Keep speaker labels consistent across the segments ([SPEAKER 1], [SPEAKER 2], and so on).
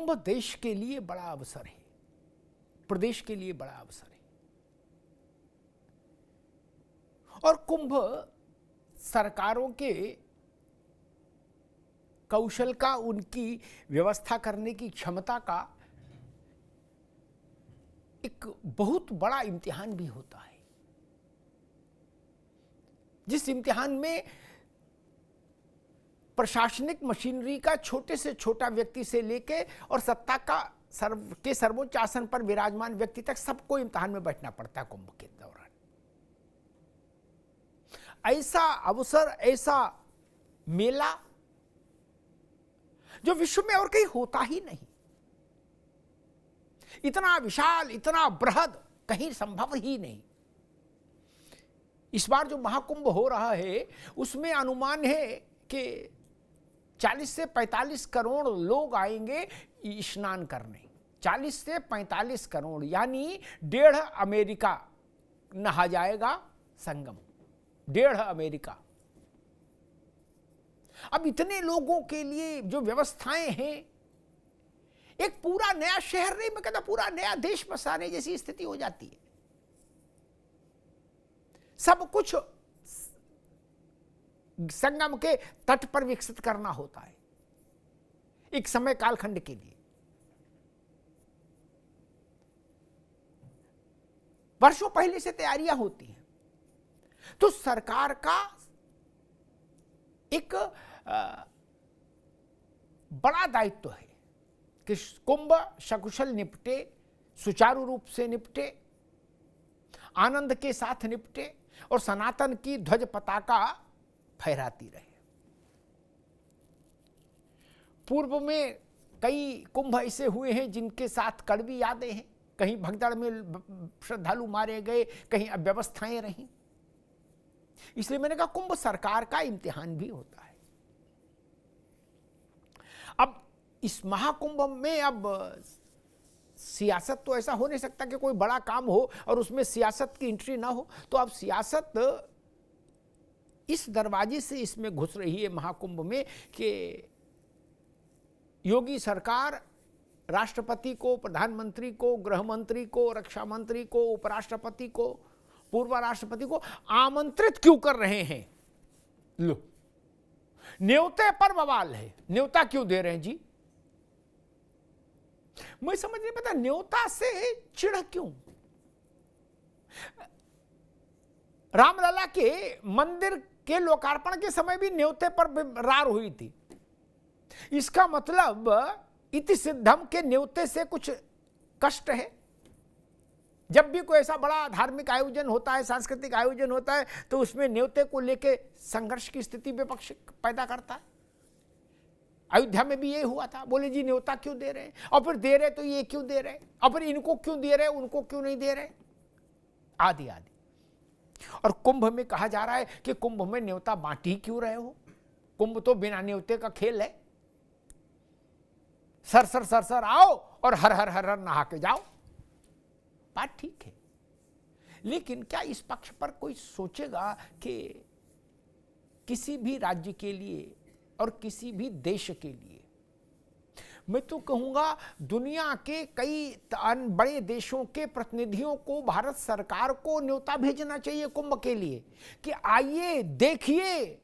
[SPEAKER 1] कुंभ देश के लिए बड़ा अवसर है, प्रदेश के लिए बड़ा अवसर है। और कुंभ सरकारों के कौशल का, उनकी व्यवस्था करने की क्षमता का एक बहुत बड़ा इम्तिहान भी होता है, जिस इम्तिहान में प्रशासनिक मशीनरी का छोटे से छोटा व्यक्ति से लेके और सत्ता का सर्वोच्च आसन पर विराजमान व्यक्ति तक सबको इम्तिहान में बैठना पड़ता है कुंभ के दौरान। ऐसा अवसर, ऐसा मेला जो विश्व में और कहीं होता ही नहीं, इतना विशाल, इतना बृहद कहीं संभव ही नहीं। इस बार जो महाकुंभ हो रहा है उसमें अनुमान है कि 40 से 45 करोड़ लोग आएंगे स्नान करने। 40 से 45 करोड़ यानी 1.5 अमेरिका नहा जाएगा संगम, 1.5 अमेरिका। अब इतने लोगों के लिए जो व्यवस्थाएं हैं, एक पूरा नया शहर नहीं, मैं कहता पूरा नया देश बसाने जैसी स्थिति हो जाती है। सब कुछ संगम के तट पर विकसित करना होता है एक समय कालखंड के लिए। वर्षों पहले से तैयारियां होती हैं। तो सरकार का एक बड़ा दायित्व है कि कुंभ सकुशल निपटे, सुचारू रूप से निपटे, आनंद के साथ निपटे और सनातन की ध्वज पताका फहराती रहे। पूर्व में कई कुंभ ऐसे हुए हैं जिनके साथ कड़वी यादें हैं। कहीं भगदड़ में श्रद्धालु मारे गए, कहीं अव्यवस्थाएं रहीं। इसलिए मैंने कहा कुंभ सरकार का इम्तिहान भी होता है। अब इस महाकुंभ में अब सियासत तो ऐसा हो नहीं सकता कि कोई बड़ा काम हो और उसमें सियासत की एंट्री ना हो। तो अब सियासत इस दरवाजे से इसमें घुस रही है महाकुंभ में कि योगी सरकार राष्ट्रपति को, प्रधानमंत्री को, गृह मंत्री को, रक्षा मंत्री को, उपराष्ट्रपति को, पूर्व राष्ट्रपति को आमंत्रित क्यों कर रहे हैं? लो, न्योते पर बवाल है। न्योता क्यों दे रहे हैं जी? मैं समझ नहीं पता न्योता से चिढ़ क्यों? रामलला के मंदिर के लोकार्पण के समय भी न्योते पर रार हुई थी। इसका मतलब इति सिद्धम के न्योते से कुछ कष्ट है। जब भी कोई ऐसा बड़ा धार्मिक आयोजन होता है, सांस्कृतिक आयोजन होता है, तो उसमें न्योते को लेके संघर्ष की स्थिति विपक्ष पैदा करता है। अयोध्या में भी ये हुआ था। बोले जी न्योता क्यों दे रहे हैं, और फिर दे रहे तो ये क्यों दे रहे, और फिर इनको क्यों दे रहे, उनको क्यों नहीं दे रहे, आदि आदि। और कुंभ में कहा जा रहा है कि कुंभ में न्योता बांटी क्यों रहे हो? कुंभ तो बिना न्योते का खेल है। सर आओ और हर हर हर हर नहा के जाओ। बात ठीक है, लेकिन क्या इस पक्ष पर कोई सोचेगा कि किसी भी राज्य के लिए और किसी भी देश के लिए, मैं तो कहूंगा दुनिया के कई बड़े देशों के प्रतिनिधियों को भारत सरकार को न्योता भेजना चाहिए कुंभ के लिए कि आइए, देखिए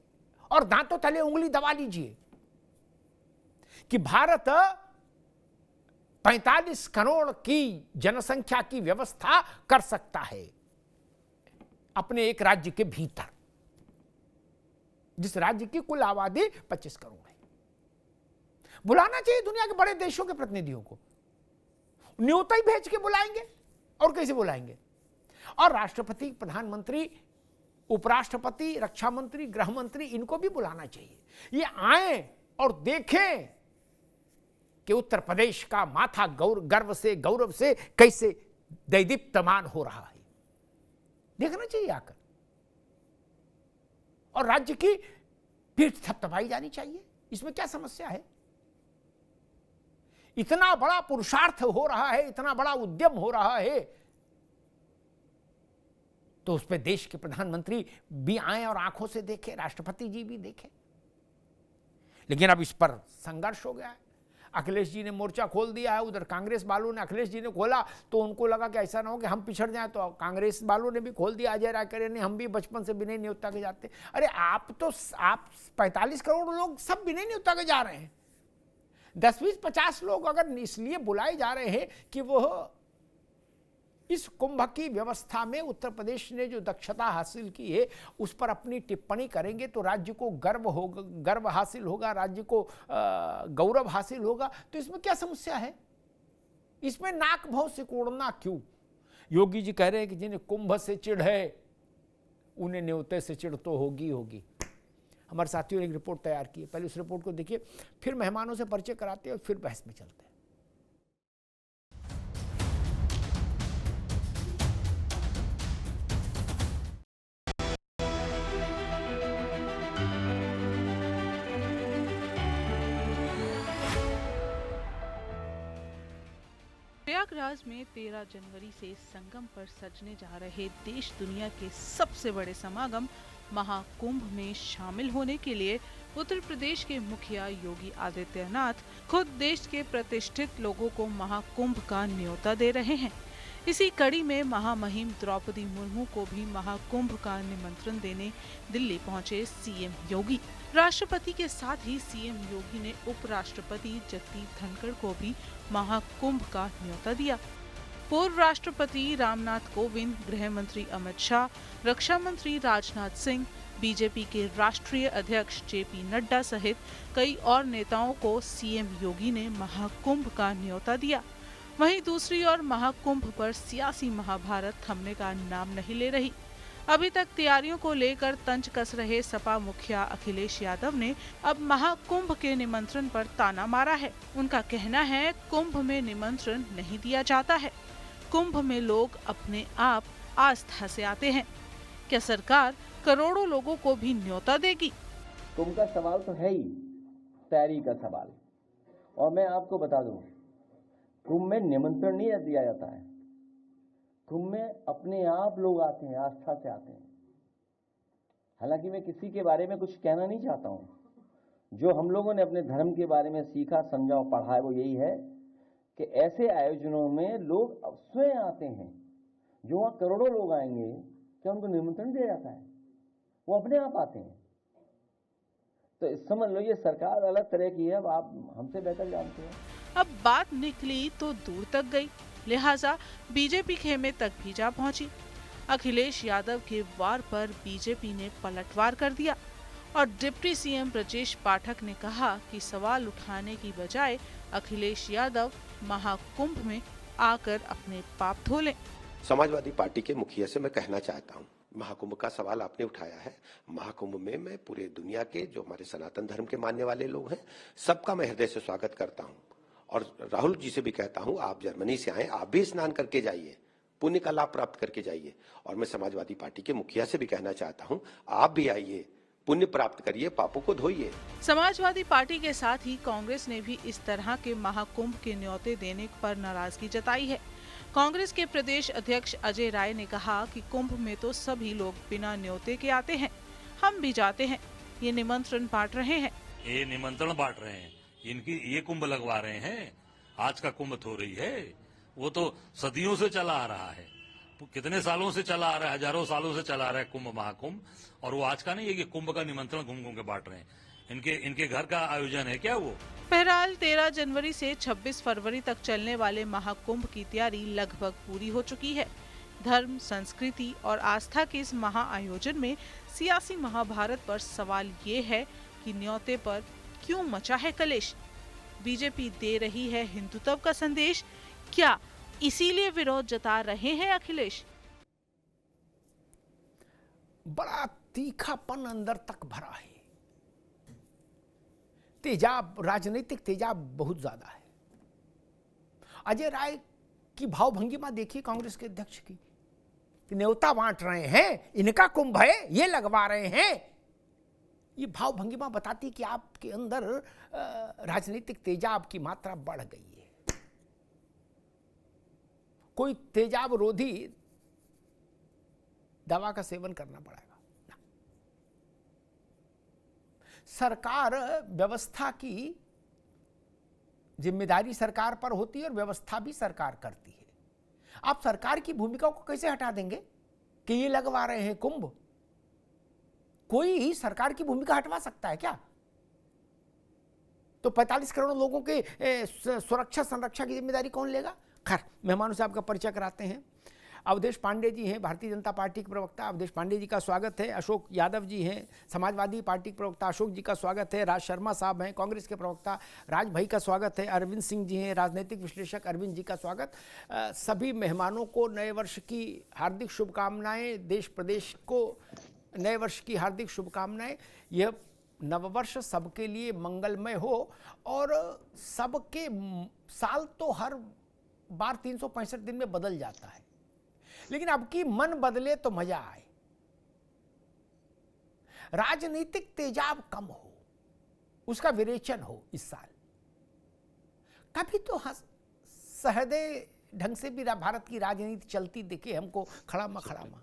[SPEAKER 1] और दांतों तले उंगली दबा लीजिए कि भारत 45 करोड़ की जनसंख्या की व्यवस्था कर सकता है अपने एक राज्य के भीतर, जिस राज्य की कुल आबादी 25 करोड़ है। बुलाना चाहिए दुनिया के बड़े देशों के प्रतिनिधियों को। न्योता ही भेज के बुलाएंगे और कैसे बुलाएंगे? और राष्ट्रपति, प्रधानमंत्री, उपराष्ट्रपति, रक्षा मंत्री, गृह मंत्री, इनको भी बुलाना चाहिए। ये आए और देखें कि उत्तर प्रदेश का माथा गर्व से, गौरव से कैसे दैदीप्यमान हो रहा है। देखना चाहिए आकर, और राज्य की पीठ थपथपाई जानी चाहिए। इसमें क्या समस्या है? इतना बड़ा पुरुषार्थ हो रहा है, इतना बड़ा उद्यम हो रहा है, तो उस पर देश के प्रधानमंत्री भी आए और आंखों से देखें, राष्ट्रपति जी भी देखें। लेकिन अब इस पर संघर्ष हो गया है। अखिलेश जी ने मोर्चा खोल दिया है, उधर कांग्रेस वालों ने, अखिलेश जी ने खोला तो उनको लगा कि ऐसा ना हो कि हम पिछड़ जाएं, तो कांग्रेस वालों ने भी खोल दिया। अजय राय कह रहे नहीं, हम भी बचपन से विनय न्योता के जाते। अरे आप 45 करोड़ लोग सब विनय न्योता के जा रहे हैं। 10-20-50 लोग अगर इसलिए बुलाए जा रहे हैं कि वो इस कुंभ की व्यवस्था में उत्तर प्रदेश ने जो दक्षता हासिल की है उस पर अपनी टिप्पणी करेंगे तो राज्य को गर्व हासिल होगा, राज्य को गौरव हासिल होगा। तो इसमें क्या समस्या है? इसमें नाक भौं सिकोड़ना क्यों? योगी जी कह रहे हैं कि जिन्हें कुंभ से चिढ़ है उन्हें न्योते से चिढ़ तो होगी होगी। हमारे साथियों ने एक रिपोर्ट तैयार की है, पहले उस रिपोर्ट को देखिए, फिर मेहमानों से परिचय कराते हैं और फिर बहस में चलते हैं।
[SPEAKER 2] प्रयागराज में 13 जनवरी से संगम पर सजने जा रहे देश दुनिया के सबसे बड़े समागम महाकुंभ में शामिल होने के लिए उत्तर प्रदेश के मुखिया योगी आदित्यनाथ खुद देश के प्रतिष्ठित लोगों को महाकुंभ का न्योता दे रहे हैं। इसी कड़ी में महामहिम द्रौपदी मुर्मू को भी महाकुंभ का निमंत्रण देने दिल्ली पहुंचे सीएम योगी। राष्ट्रपति के साथ ही सीएम योगी ने उपराष्ट्रपति जगदीप धनखड़ को भी महाकुंभ का न्योता दिया। पूर्व राष्ट्रपति रामनाथ कोविंद, गृह मंत्री अमित शाह, रक्षा मंत्री राजनाथ सिंह, बीजेपी के राष्ट्रीय अध्यक्ष जेपी नड्डा सहित कई और नेताओं को सीएम योगी ने महाकुंभ का न्योता दिया। वहीं दूसरी ओर महाकुंभ पर सियासी महाभारत थमने का नाम नहीं ले रही। अभी तक तैयारियों को लेकर तंज कस रहे सपा मुखिया अखिलेश यादव ने अब महाकुंभ के निमंत्रण पर ताना मारा है। उनका कहना है, कुंभ में निमंत्रण नहीं दिया जाता है, कुंभ में लोग अपने आप आस्था से आते हैं। क्या सरकार करोड़ों लोगों को भी न्योता देगी?
[SPEAKER 3] कुंभ का सवाल तो है ही तैयारी का सवाल। और मैं आपको बता दूं, कुंभ में निमंत्रण नहीं दिया जाता है, कुंभ में अपने आप लोग आते हैं, आस्था से आते हैं। हालांकि मैं किसी के बारे में कुछ कहना नहीं चाहता हूं। जो हम लोगों ने अपने धर्म के बारे में सीखा, समझा और पढ़ा है वो यही है कि ऐसे आयोजनों में लोग स्वयं आते हैं। जो वहां करोड़ों लोग आएंगे, क्या उनको निमंत्रण दिया जाता है? वो अपने आप आते हैं। तो समझ लो ये सरकार अलग तरह की है, अब आप हमसे बेहतर जानते हैं।
[SPEAKER 2] अब बात निकली तो दूर तक गई, लिहाजा बीजेपी खेमे तक भी जा पहुंची। अखिलेश यादव के वार पर बीजेपी ने पलटवार कर दिया और डिप्टी सीएम ब्रजेश पाठक ने कहा कि सवाल उठाने की बजाय अखिलेश यादव महाकुंभ में आकर अपने पाप धो लें।
[SPEAKER 4] समाजवादी पार्टी के मुखिया से मैं कहना चाहता हूं, महाकुंभ का सवाल आपने उठाया है। महाकुंभ में मैं पूरे दुनिया के जो हमारे सनातन धर्म के मानने वाले लोग हैं, सबका मैं हृदय से स्वागत करता हूं। और राहुल जी से भी कहता हूं, आप जर्मनी से आए, आप भी स्नान करके जाइए, पुण्य का लाभ प्राप्त करके जाइए। और मैं समाजवादी पार्टी के मुखिया से भी कहना चाहता हूं, आप भी आइए, पुण्य प्राप्त करिए, पापों को धोइए।
[SPEAKER 2] समाजवादी पार्टी के साथ ही कांग्रेस ने भी इस तरह के महाकुंभ के न्योते देने पर नाराजगी जताई है। कांग्रेस के प्रदेश अध्यक्ष अजय राय ने कहा कि कुंभ में तो सभी लोग बिना न्योते के आते हैं, हम भी जाते हैं, ये निमंत्रण बांट रहे हैं।
[SPEAKER 5] ये निमंत्रण बांट रहे हैं, इनकी ये कुंभ लगवा रहे हैं। आज का कुंभ थो रही है, वो तो सदियों से चला आ रहा है, कितने सालों से चला आ रहा है, हजारों सालों से चला आ रहा है कुंभ महाकुंभ। और वो आज का नहीं है कि कुंभ का निमंत्रण घूम घूम के बांट रहे हैं। इनके घर का आयोजन है क्या वो?
[SPEAKER 2] बहरहाल 13 जनवरी से 26 फरवरी तक चलने वाले महाकुंभ की तैयारी लगभग पूरी हो चुकी है। धर्म, संस्कृति और आस्था के इस महाआयोजन में सियासी महाभारत पर सवाल ये है कि न्योते पर क्यों मचा है कलेश? बीजेपी दे रही है हिंदुत्व का संदेश, क्या इसीलिए विरोध जता रहे हैं अखिलेश?
[SPEAKER 1] बड़ा तीखापन अंदर तक भरा है, तेजाब, राजनीतिक तेजाब बहुत ज्यादा है। अजय राय की भावभंगिमा देखिए कांग्रेस के अध्यक्ष की, न्योता बांट रहे हैं, इनका कुंभ है, ये लगवा रहे हैं। ये भावभंगिमा बताती कि आपके अंदर राजनीतिक तेजाब की मात्रा बढ़ गई है। कोई तेजाब रोधी दवा का सेवन करना पड़ेगा। सरकार व्यवस्था की जिम्मेदारी सरकार पर होती है और व्यवस्था भी सरकार करती है। आप सरकार की भूमिका को कैसे हटा देंगे कि ये लगवा रहे हैं कुंभ? कोई ही सरकार की भूमिका हटवा सकता है क्या? तो 45 करोड़ लोगों के सुरक्षा संरक्षा की जिम्मेदारी कौन लेगा? खैर, मेहमानों से आपका परिचय कराते हैं। अवधेश पांडे जी हैं, भारतीय जनता पार्टी के प्रवक्ता, अवधेश पांडे जी का स्वागत है। अशोक यादव जी हैं, समाजवादी पार्टी के प्रवक्ता, अशोक जी का स्वागत है। राज शर्मा साहब हैं, कांग्रेस के प्रवक्ता, राज भाई का स्वागत है। अरविंद सिंह जी हैं, राजनीतिक विश्लेषक, अरविंद जी का स्वागत। सभी मेहमानों को नए वर्ष की हार्दिक शुभकामनाएं, देश प्रदेश को नए वर्ष की हार्दिक शुभकामनाएं। यह नववर्ष सबके लिए मंगलमय हो और सबके साल तो हर बार 365 दिन में बदल जाता है, लेकिन अब की मन बदले तो मजा आए, राजनीतिक तेजाब कम हो, उसका विरेचन हो इस साल। कभी तो सहृदय ढंग से भी भारत की राजनीति चलती दिखे हमको, खड़ामा खड़ामा।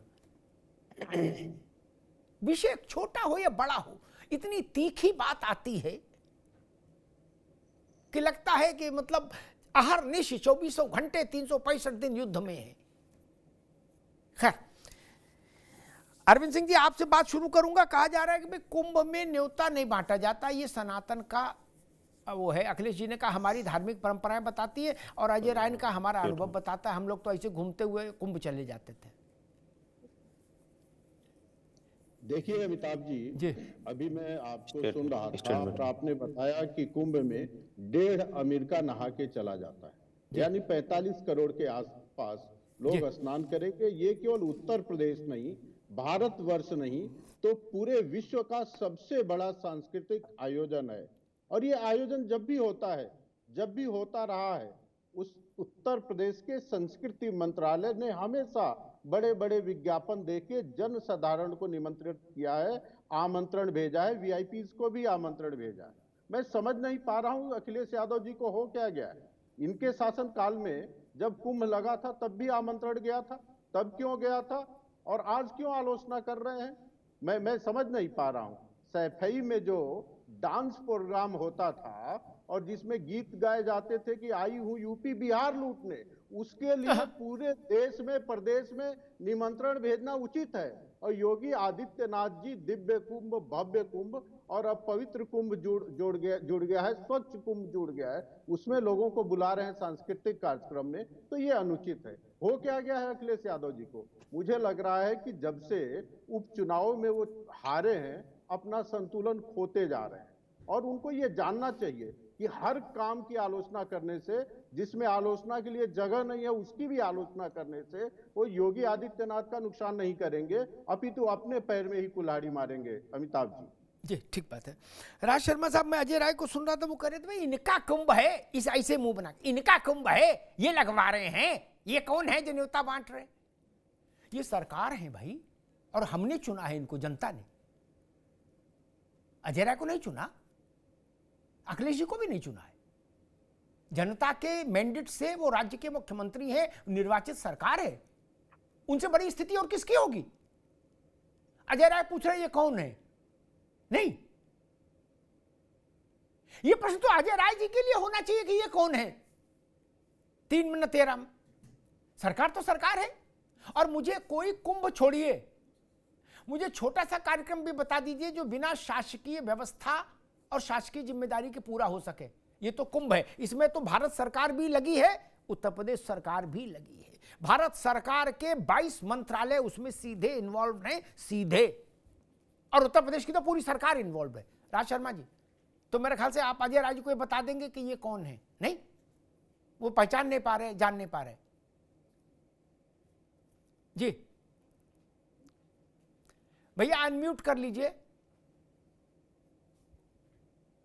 [SPEAKER 1] विषय छोटा हो या बड़ा हो, इतनी तीखी बात आती है कि लगता है कि मतलब अहरनिश 24 घंटे 365 दिन युद्ध में है। खैर, अरविंद सिंह जी आपसे बात शुरू करूंगा। कहा जा रहा है कि भाई कुंभ में न्योता नहीं बांटा जाता, ये सनातन का वो है। अखिलेश जी ने कहा हमारी धार्मिक परंपराएं बताती है, और अजय राय ने कहा हमारा अनुभव बताता है, हम लोग तो ऐसे घूमते हुए कुंभ चले जाते थे।
[SPEAKER 6] देखिए अमिताभ जी, अभी मैं आपको सुन रहा था और आपने बताया कि कुंभ में 1.5 अमेरिका नहा के चला जाता है, यानी 45 करोड़ के आसपास लोग स्नान करेंगे। ये केवल उत्तर प्रदेश नहीं, भारतवर्ष नहीं, तो पूरे विश्व का सबसे बड़ा सांस्कृतिक आयोजन है। और ये आयोजन जब भी होता है, जब भी होता रहा है, उस उत्तर प्रदेश के संस्कृति मंत्रालय ने हमेशा बड़े बड़े विज्ञापन देके जन साधारण को निमंत्रित किया है, आमंत्रण भेजा है, वीआईपीज को भी आमंत्रण भेजा है। मैं समझ नहीं पा रहा हूं अखिलेश यादव जी को हो क्या गया है। इनके शासन काल में जब कुंभ लगा था तब भी आमंत्रण गया था, तब क्यों गया था और आज क्यों आलोचना कर रहे हैं? मैं समझ नहीं पा रहा हूं। सैफई में जो डांस प्रोग्राम होता था और जिसमें गीत गाए जाते थे कि आई हूं यूपी बिहार लूटने, उसके लिए पूरे देश में प्रदेश में निमंत्रण भेजना उचित है। और योगी आदित्यनाथ जी दिव्य कुंभ, भव्य कुंभ और अब पवित्र कुंभ जुड़ गया है, स्वच्छ कुंभ जुड़ गया है, उसमें लोगों को बुला रहे हैं सांस्कृतिक कार्यक्रम में, तो ये अनुचित है। हो क्या गया है अखिलेश यादव जी को? मुझे लग रहा है कि जब से उपचुनाव में वो हारे हैं, अपना संतुलन खोते जा रहे हैं। और उनको ये जानना चाहिए कि हर काम की आलोचना करने से, जिसमें आलोचना के लिए जगह नहीं है उसकी भी आलोचना करने से वो योगी आदित्यनाथ का नुकसान नहीं करेंगे, अपितु अपने पैर में ही कुल्हाड़ी मारेंगे। अमिताभ जी।
[SPEAKER 1] जी ठीक बात है। राज शर्मा साहब, मैं अजय राय को सुन रहा था, वो कह रहे थे भाई इनका कुंभ है, इस ऐसे मुंह बना के इनका कुंभ है, ये लगवा रहे हैं, ये कौन है जो न्योता बांट रहे? ये सरकार है भाई, और हमने चुना है इनको, जनता ने। अजय राय को नहीं चुना, अखिलेश जी को भी नहीं चुना है। जनता के मैंडेट से वो राज्य के मुख्यमंत्री हैं, निर्वाचित सरकार है, उनसे बड़ी स्थिति और किसकी होगी? अजय राय पूछ रहे ये कौन है? नहीं, ये प्रश्न तो अजय राय जी के लिए होना चाहिए कि ये कौन है। 3 मिनट 13 में सरकार तो सरकार है। और मुझे कोई कुंभ छोड़िए, मुझे छोटा सा कार्यक्रम भी बता दीजिए जो बिना शासकीय व्यवस्था और शासकीय जिम्मेदारी के पूरा हो सके। ये तो कुंभ है, इसमें तो भारत सरकार भी लगी है, उत्तर प्रदेश सरकार भी लगी है। भारत सरकार के 22 मंत्रालय उसमें सीधे इन्वॉल्व हैं, सीधे, और उत्तर प्रदेश की तो पूरी सरकार इन्वॉल्व है। राज शर्मा जी, तो मेरे ख्याल से आप अजय राय जी को बता देंगे कि ये कौन है। नहीं, वो पहचान नहीं पा रहे, जान नहीं पा रहे। जी भैया अनम्यूट कर लीजिए।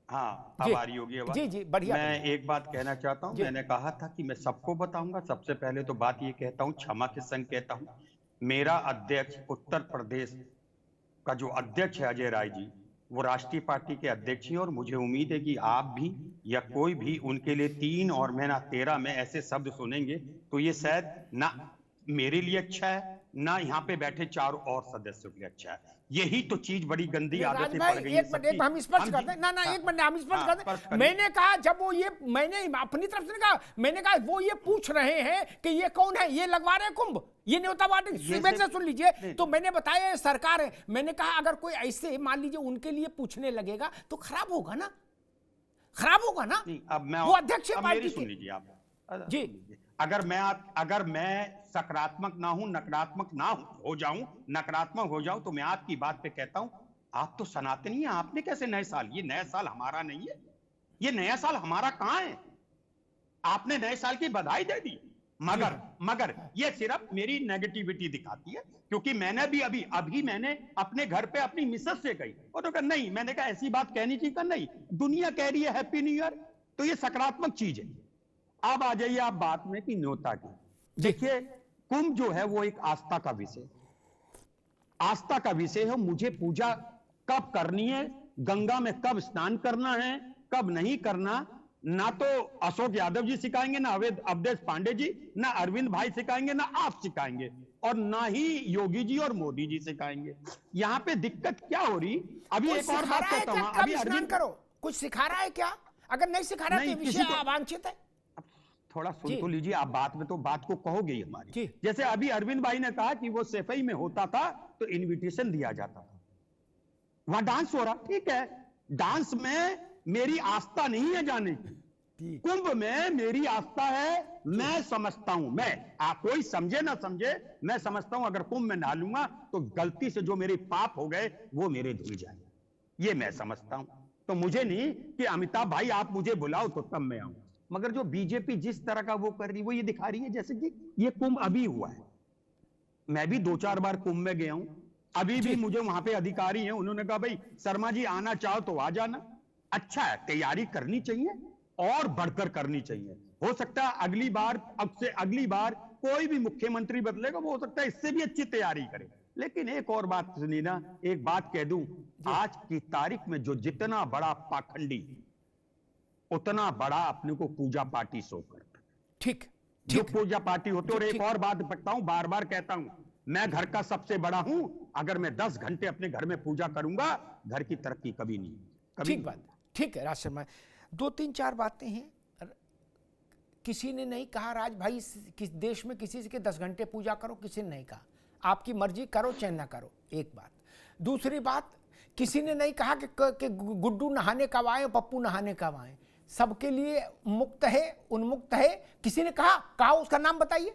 [SPEAKER 7] हाँ, अब आ रही होगी आवाज।
[SPEAKER 1] जी जी बढ़िया।
[SPEAKER 7] मैं एक बात कहना चाहता हूँ, मैंने कहा था कि मैं सबको बताऊंगा। सबसे पहले तो बात ये कहता हूँ, क्षमा के संग कहता हूँ, मेरा अध्यक्ष उत्तर प्रदेश का जो अध्यक्ष है अजय राय जी, वो राष्ट्रीय पार्टी के अध्यक्ष हैं, और मुझे उम्मीद है कि आप भी या कोई भी उनके लिए 3 और महीना 13 में ऐसे शब्द सुनेंगे तो ये शायद ना मेरे लिए अच्छा है ना यहाँ पे बैठे 4 और सदस्यों के लिए अच्छा है। यही तो चीज बड़ी गंदी आदतें पड़ गई है
[SPEAKER 1] एक मिनट हम स्पष्ट कर दें ना एक मिनट हम स्पष्ट कर दें। मैंने कहा जब वो ये मैंने अपनी तरफ से कहा, मैंने कहा वो ये पूछ रहे हैं कि ये कौन है, ये लगवा रहे कुंभ, ये न्योता बांटे से सुन लीजिए। तो मैंने बताया ये सरकार है। मैंने कहा अगर कोई ऐसे मान लीजिए उनके लिए पूछने लगेगा तो खराब होगा ना, खराब होगा ना।
[SPEAKER 7] अब मैं
[SPEAKER 1] वो अध्यक्ष पार्टी
[SPEAKER 7] सुन लीजिए आप
[SPEAKER 1] जी।
[SPEAKER 7] अगर मैं सकारात्मक ना हूं, नकारात्मक ना हो जाऊं, नकारात्मक हो जाऊं तो मैं आपकी बात पे कहता हूं आप तो सनातनी हैं, आपने कैसे नए साल, ये नया साल हमारा नहीं है, ये नया साल हमारा कहां है? आपने नए साल की बधाई दे दी, मगर ये सिर्फ मेरी नेगेटिविटी दिखाती है, क्योंकि मैंने भी अभी मैंने अपने घर पे अपनी मिसेस से कही और तो कहा नहीं, मैंने कहा ऐसी बात कहनी चाहिए, कहा नहीं, दुनिया कह रही है हैप्पी न्यू ईयर, तो ये सकारात्मक चीज है। अब आ जाइए आप बात में कि न्योता की। देखिए कुंभ जो है वो एक आस्था का विषय, आस्था का विषय है। मुझे पूजा कब करनी है, गंगा में कब स्नान करना है, कब नहीं करना, ना तो अशोक यादव जी सिखाएंगे, ना अवधेश पांडे जी, ना अरविंद भाई सिखाएंगे, ना आप सिखाएंगे, और ना ही योगी जी और मोदी जी सिखाएंगे। यहाँ पे दिक्कत क्या हो रही, अभी एक और बात कहता हूँ, अभी
[SPEAKER 1] अरविंद करो कुछ सिखा रहा है क्या? अगर नहीं सिखा रहा है तो विषय अवांछित है।
[SPEAKER 7] थोड़ा सुन तो लीजिए आप, बात में तो बात को कहोगे ही हमारी। जैसे अभी अरविंद भाई ने कहा कि वो सफाई में होता था तो इनविटेशन दिया जाता था, वहां डांस हो रहा, ठीक है, डांस में मेरी आस्था नहीं है जाने की, कुंभ में मेरी आस्था है। मैं समझता हूं, कोई समझे ना समझे, मैं समझता हूं अगर कुंभ में नहा लूंगा तो गलती से जो मेरे पाप हो गए वो मेरे धुल जाए, ये मैं समझता हूं। तो मुझे नहीं कि अमिताभ भाई आप मुझे बुलाओ तो तब मैं आऊं, मगर जो बीजेपी जिस तरह का वो कर रही, वो ये दिखा रही है जैसे कि ये कुंभ अभी हुआ है। मैं भी 2-4 बार कुंभ में गया हूं, अभी भी मुझे वहां पे अधिकारी हैं, उन्होंने कहा भाई शर्मा जी आना चाहो तो आ जाना। अच्छा है, तैयारी करनी चाहिए और बढ़कर करनी चाहिए। हो सकता है अगली बार कोई भी मुख्यमंत्री बदलेगा, वो हो सकता है इससे भी अच्छी तैयारी करे। लेकिन एक और बात सुनिए ना, एक बात कह दूं, आज की तारीख में जो जितना बड़ा पाखंडी उतना बड़ा अपने को पूजा पार्टी शो करता,
[SPEAKER 1] ठीक
[SPEAKER 7] जो पूजा पार्टी होते। और एक और बात बताता हूं, बार बार कहता हूं, मैं घर का सबसे बड़ा हूं, अगर मैं 10 घंटे अपने घर में पूजा करूंगा, घर की तरक्की कभी नहीं, कभी।
[SPEAKER 1] ठीक बात, ठीक है राज शर्मा। 2-3-4 बातें हैं। किसी ने नहीं कहा राज भाई किस देश में किसी के 10 घंटे पूजा करो, किसी ने नहीं कहा, आपकी मर्जी करो चाहे ना करो, एक बात। दूसरी बात, किसी ने नहीं कहा कि गुड्डू नहाने कब आए, पप्पू नहाने कब आए, सबके लिए मुक्त है, उन्मुक्त है। किसी ने कहा उसका नाम बताइए।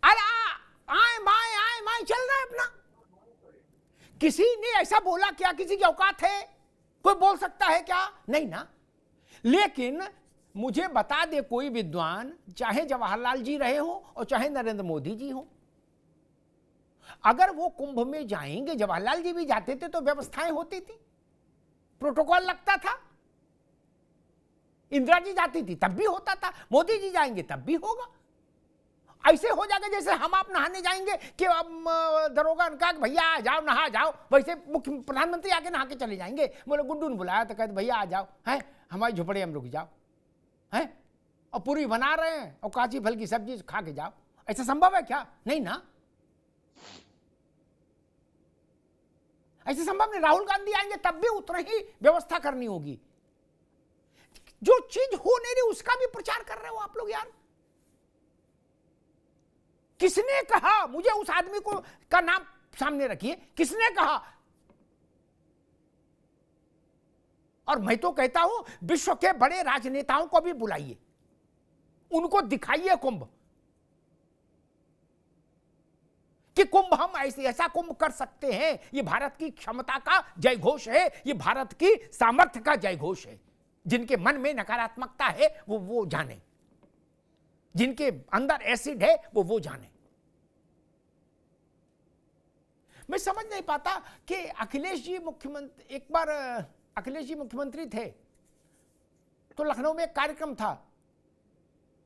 [SPEAKER 1] आए माए चल रहा है अपना। किसी ने ऐसा बोला क्या? किसी की औकात है? कोई बोल सकता है क्या? नहीं ना। लेकिन मुझे बता दे कोई विद्वान, चाहे जवाहरलाल जी रहे हो और चाहे नरेंद्र मोदी जी हो, अगर वो कुंभ में जाएंगे, जवाहरलाल जी भी जाते थे तो व्यवस्थाएं होती थी, प्रोटोकॉल लगता था, इंदिरा जी जाती थी तब भी होता था, मोदी जी जाएंगे तब भी होगा। ऐसे हो जाएगा जैसे हम आप नहाने जाएंगे कि दरोगा ने कहा कि भैया आ जाओ नहा जाओ, वैसे मुख्य प्रधानमंत्री आके नहा के चले जाएंगे। बोले गुड्डू ने बुलाया तो कहते भैया आ जाओ, हैं हमारी झोपड़ी हम रुक जाओ, हैं और पूरी बना रहे हैं और काची फल की सब्जी खा के जाओ। ऐसा संभव है क्या? नहीं ना, ऐसे संभव नहीं। राहुल गांधी आएंगे तब भी उतना ही व्यवस्था करनी होगी। जो चीज हो नहीं रही उसका भी प्रचार कर रहे हो आप लोग यार। किसने कहा? मुझे उस आदमी को का नाम सामने रखिए, किसने कहा? और मैं तो कहता हूं विश्व के बड़े राजनेताओं को भी बुलाइए, उनको दिखाइए कुंभ, कि कुंभ हम ऐसा कुंभ कर सकते हैं। ये भारत की क्षमता का जय घोष है, ये भारत की सामर्थ्य का जय घोष है। जिनके मन में नकारात्मकता है वो जाने, जिनके अंदर एसिड है वो जाने। मैं समझ नहीं पाता कि अखिलेश जी मुख्यमंत्री, एक बार अखिलेश जी मुख्यमंत्री थे तो लखनऊ में एक कार्यक्रम था।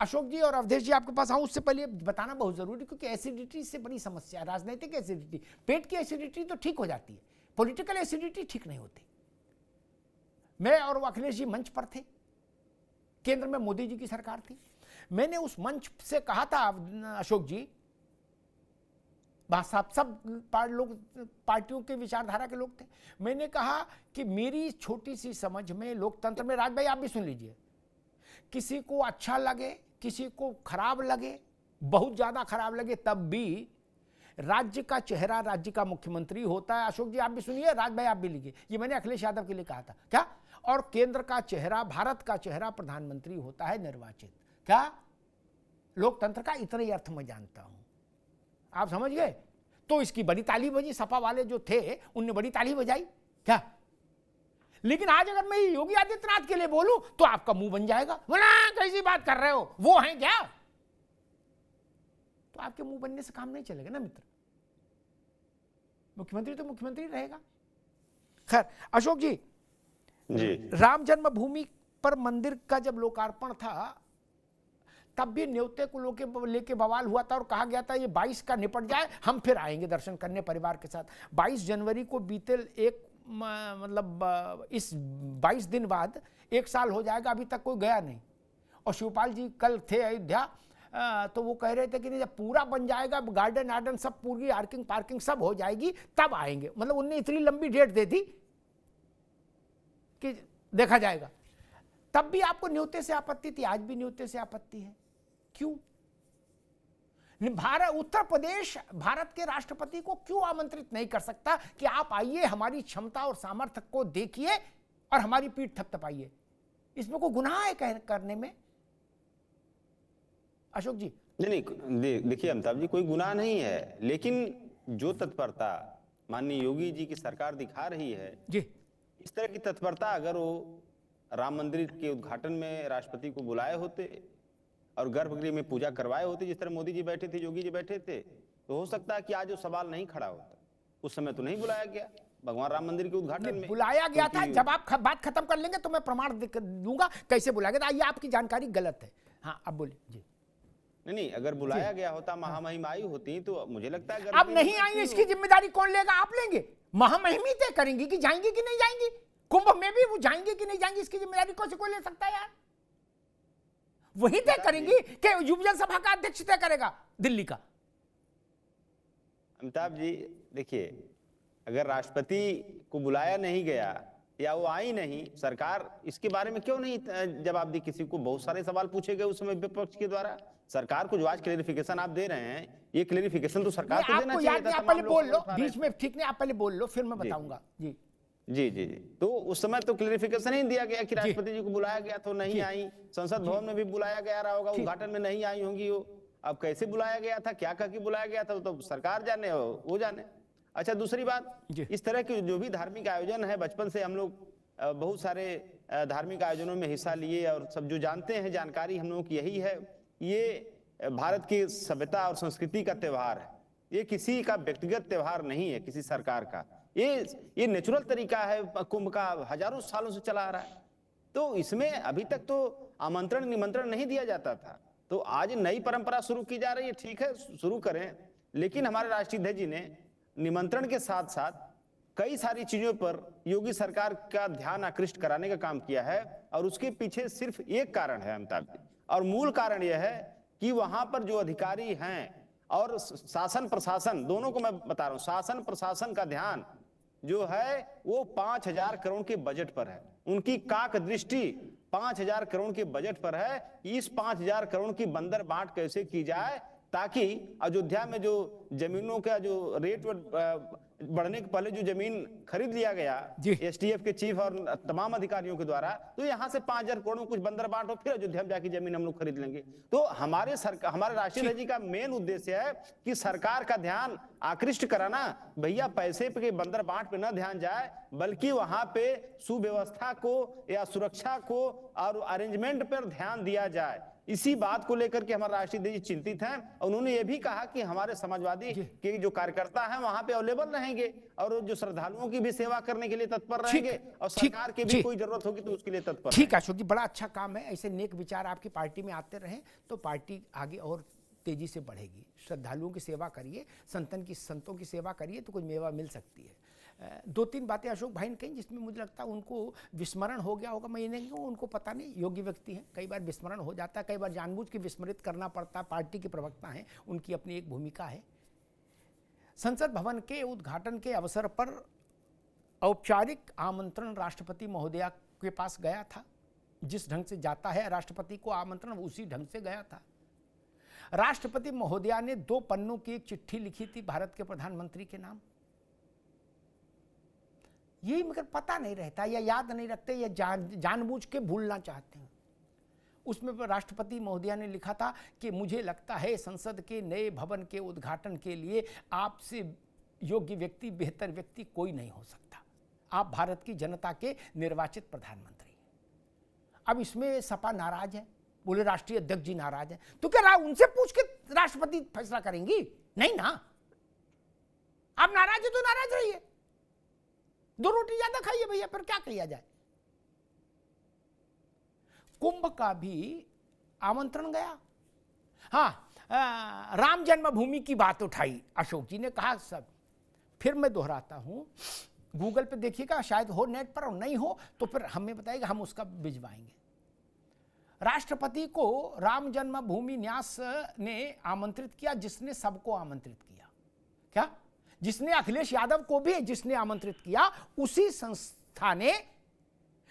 [SPEAKER 1] अशोक जी और अवधेश जी आपके पास आऊं उससे पहले बताना बहुत जरूरी, क्योंकि एसिडिटी से बड़ी समस्या है। राजनीतिक एसिडिटी, पेट की एसिडिटी तो ठीक हो जाती है, पॉलिटिकल एसिडिटी ठीक नहीं होती। मैं और वो अखिलेश जी मंच पर थे, केंद्र में मोदी जी की सरकार थी। मैंने उस मंच से कहा था अशोक जी वहाँ सब लोग पार्टियों के विचारधारा के लोग थे। मैंने कहा कि मेरी छोटी सी समझ में लोकतंत्र में, राज भाई आप भी सुन लीजिए, किसी को अच्छा लगे, किसी को खराब लगे, बहुत ज़्यादा खराब लगे, तब भी राज्य का चेहरा राज्य का मुख्यमंत्री होता है। अशोक जी आप भी सुनिए, राज भाई आप भी लीजिए, ये मैंने अखिलेश यादव के लिए कहा था क्या। और केंद्र का चेहरा, भारत का चेहरा प्रधानमंत्री होता है निर्वाचित। क्या लोकतंत्र का इतना ही अर्थ मैं जानता हूं, आप समझ गए। तो इसकी बड़ी ताली बजी, सपा वाले जो थे उनने बड़ी ताली बजाई क्या। लेकिन आज अगर मैं योगी आदित्यनाथ के लिए बोलूं तो आपका मुंह बन जाएगा, बोला कैसी बात कर रहे हो, वो हैं क्या। तो आपके मुंह बनने से काम नहीं चलेगा ना मित्र, मुख्यमंत्री तो मुख्यमंत्री रहेगा। खैर अशोक जी, राम जन्मभूमि पर मंदिर का जब लोकार्पण था तब भी न्योते को लेके बवाल हुआ था और कहा गया था ये 22 का निपट जाए, हम फिर आएंगे दर्शन करने परिवार के साथ। 22 जनवरी को बीते इस 22 दिन बाद 1 साल हो जाएगा, अभी तक कोई गया नहीं। और शिवपाल जी कल थे अयोध्या, तो वो कह रहे थे कि नहीं जब पूरा बन जाएगा, गार्डन आर्डन सब, पूरी आर्किंग पार्किंग सब हो जाएगी तब आएंगे। मतलब उनने इतनी लंबी डेट दे दी कि देखा जाएगा। तब भी आपको न्योते से आपत्ति थी, आज भी न्योते से आपत्ति है, क्यों। उत्तर प्रदेश भारत के राष्ट्रपति को क्यों आमंत्रित नहीं कर सकता कि आप आइए, हमारी क्षमता और सामर्थ्य को देखिए और हमारी पीठ थपथपाइए। इसमें कोई गुनाह है करने में अशोक जी?
[SPEAKER 8] नहीं, देखिए अमिताभ जी, कोई गुनाह नहीं है, लेकिन जो तत्परता माननीय योगी जी की सरकार दिखा रही है
[SPEAKER 1] जी,
[SPEAKER 8] इस तरह की तत्परता अगर वो राम मंदिर के उद्घाटन में राष्ट्रपति को बुलाए होते और गर्भगृह में पूजा करवाए होते, जिस तरह मोदी जी बैठे थे, योगी जी बैठे थे, तो हो सकता है कि आज वो सवाल नहीं खड़ा होता। उस समय तो नहीं बुलाया गया भगवान राम मंदिर के उद्घाटन में।
[SPEAKER 1] बुलाया गया था। जब आप बात खत्म कर लेंगे तो मैं प्रमाण दूंगा कैसे बुलाया गया था। ये आपकी जानकारी गलत है। हाँ अब बोलिए जी।
[SPEAKER 8] नहीं, अगर बुलाया गया होता, महामहिम आई होती, तो मुझे लगता है
[SPEAKER 1] अब नहीं आई, इसकी जिम्मेदारी कौन लेगा? आप लेंगे? महामहिम ही तय करेंगी कि जाएंगी कि नहीं जाएंगी। कुंभ में भी वो जाएंगे कि नहीं जाएंगी, इसकी जिम्मेदारी कौन से कोई ले सकता है यार? वही तय करेंगी कि युवजन सभा का अध्यक्ष तय करेगा दिल्ली का।
[SPEAKER 8] अमिताभ जी देखिए, अगर राष्ट्रपति को बुलाया नहीं गया या वो आई नहीं, सरकार इसके बारे में क्यों नहीं जवाब दी? किसी को बहुत सारे सवाल पूछे गए उस समय विपक्ष के द्वारा। सरकार को जो आज क्लेरिफिकेशन आप दे रहे हैं, ये क्लेरिफिकेशन तो सरकार को देना चाहिए था।
[SPEAKER 1] आप पहले बोल लो, बीच में ठीक नहीं, आप पहले बोल लो, फिर मैं बताऊंगा। जी
[SPEAKER 8] जी जी जी। तो उस समय तो क्लेरिफिकेशन ही दिया गया कि राष्ट्रपति जी को बुलाया गया तो नहीं आई। संसद भवन में भी बुलाया गया रहा होगा, उद्घाटन में नहीं आई होंगी वो। अब कैसे बुलाया गया था, क्या कह के बुलाया गया था, तो सरकार जाने, वो जाने। अच्छा, दूसरी बात, इस तरह के जो भी धार्मिक आयोजन है, बचपन से हम लोग बहुत सारे धार्मिक आयोजनों में हिस्सा लिए और सब जो जानते हैं, जानकारी हम लोगों की यही है, ये भारत की सभ्यता और संस्कृति का त्योहार है। ये किसी का व्यक्तिगत त्योहार नहीं है, किसी सरकार का। ये नेचुरल तरीका है कुंभ का, हजारों सालों से चला आ रहा है। तो इसमें अभी तक तो आमंत्रण निमंत्रण नहीं दिया जाता था, तो आज नई परंपरा शुरू की जा रही है। ठीक है, शुरू करें, लेकिन हमारे राष्ट्रीय अध्यक्ष जी ने निमंत्रण के साथ साथ कई सारी चीजों पर योगी सरकार का ध्यान आकृष्ट कराने का काम किया है। और उसके पीछे सिर्फ एक कारण है अमिताभ जी, और मूल कारण यह है कि वहां पर जो अधिकारी हैं और शासन प्रशासन, दोनों को मैं बता रहा हूं, शासन प्रशासन का ध्यान जो है वो 5000 करोड़ के बजट पर है। उनकी काक दृष्टि 5000 करोड़ के बजट पर है। इस 5000 करोड़ की बंदर बांट कैसे की जाए, ताकि अयोध्या में जो जमीनों का जो रेट बढ़ने के पहले जो जमीन खरीद लिया गया एसटीएफ के चीफ और तमाम अधिकारियों के द्वारा, तो यहां से 5000 करोड़ में कुछ बंदर बांटो, फिर अयोध्या में जाके जमीन हम लोग खरीद लेंगे। तो हमारे राष्ट्रीय अध्यक्ष जी का मेन उद्देश्य है कि सरकार का ध्यान आकृष्ट कराना। भैया पैसे पे बंदर बांट पे न ध्यान जाए, बल्कि वहां पे सुव्यवस्था को या सुरक्षा को और अरेंजमेंट पर ध्यान दिया जाए। इसी बात को लेकर के हमारे राष्ट्रीय अध्यक्ष चिंतित हैं। उन्होंने ये भी कहा कि हमारे समाजवादी के जो कार्यकर्ता हैं वहां पे अवेलेबल रहेंगे और जो श्रद्धालुओं की भी सेवा करने के लिए तत्पर रहेंगे, और सरकार की भी कोई जरूरत होगी तो उसके लिए तत्पर।
[SPEAKER 1] ठीक है अशोक जी, बड़ा अच्छा काम है। ऐसे नेक विचार आपकी पार्टी में आते रहे तो पार्टी आगे और तेजी से बढ़ेगी। श्रद्धालुओं की सेवा करिए, संतों की सेवा करिए तो कुछ मेवा मिल सकती है। 2-3 बातें अशोक भाई ने कही जिसमें मुझे लगता है उनको विस्मरण हो गया होगा। मैं ये नहीं कहूँ, उनको पता नहीं, योग्य व्यक्ति हैं, कई बार विस्मरण हो जाता है, कई बार जानबूझ के विस्मरित करना पड़ता है। पार्टी के प्रवक्ता हैं, उनकी अपनी एक भूमिका है। संसद भवन के उद्घाटन के अवसर पर औपचारिक आमंत्रण राष्ट्रपति महोदया के पास गया था। जिस ढंग से जाता है राष्ट्रपति को आमंत्रण, उसी ढंग से गया था। राष्ट्रपति महोदया ने 2 पन्नों की एक चिट्ठी लिखी थी भारत के प्रधानमंत्री के नाम। यही मगर पता नहीं रहता या याद नहीं रखते या जानबूझ के भूलना चाहते हैं। उसमें राष्ट्रपति महोदया ने लिखा था कि मुझे लगता है संसद के नए भवन के उद्घाटन के लिए आपसे योग्य व्यक्ति, बेहतर व्यक्ति कोई नहीं हो सकता। आप भारत की जनता के निर्वाचित प्रधानमंत्री हैं। अब इसमें सपा नाराज है, बोले राष्ट्रीय अध्यक्ष जी नाराज है, तो क्या उनसे पूछ के राष्ट्रपति फैसला करेंगी? नहीं ना। आप नाराज है तो नाराज रहिए, 2 रोटी ज्यादा खाइए भैया, फिर क्या किया जाए। कुंभ का भी आमंत्रण गया। हाँ, राम जन्मभूमि की बात उठाई अशोक जी ने, कहा सब, फिर मैं दोहराता हूं, गूगल पे देखिएगा, शायद हो नेट पर, और नहीं हो तो फिर हमें बताइएगा, हम उसका भिजवाएंगे। राष्ट्रपति को राम जन्मभूमि न्यास ने आमंत्रित किया, जिसने सबको आमंत्रित किया। क्या? जिसने अखिलेश यादव को भी जिसने आमंत्रित किया, उसी संस्था ने,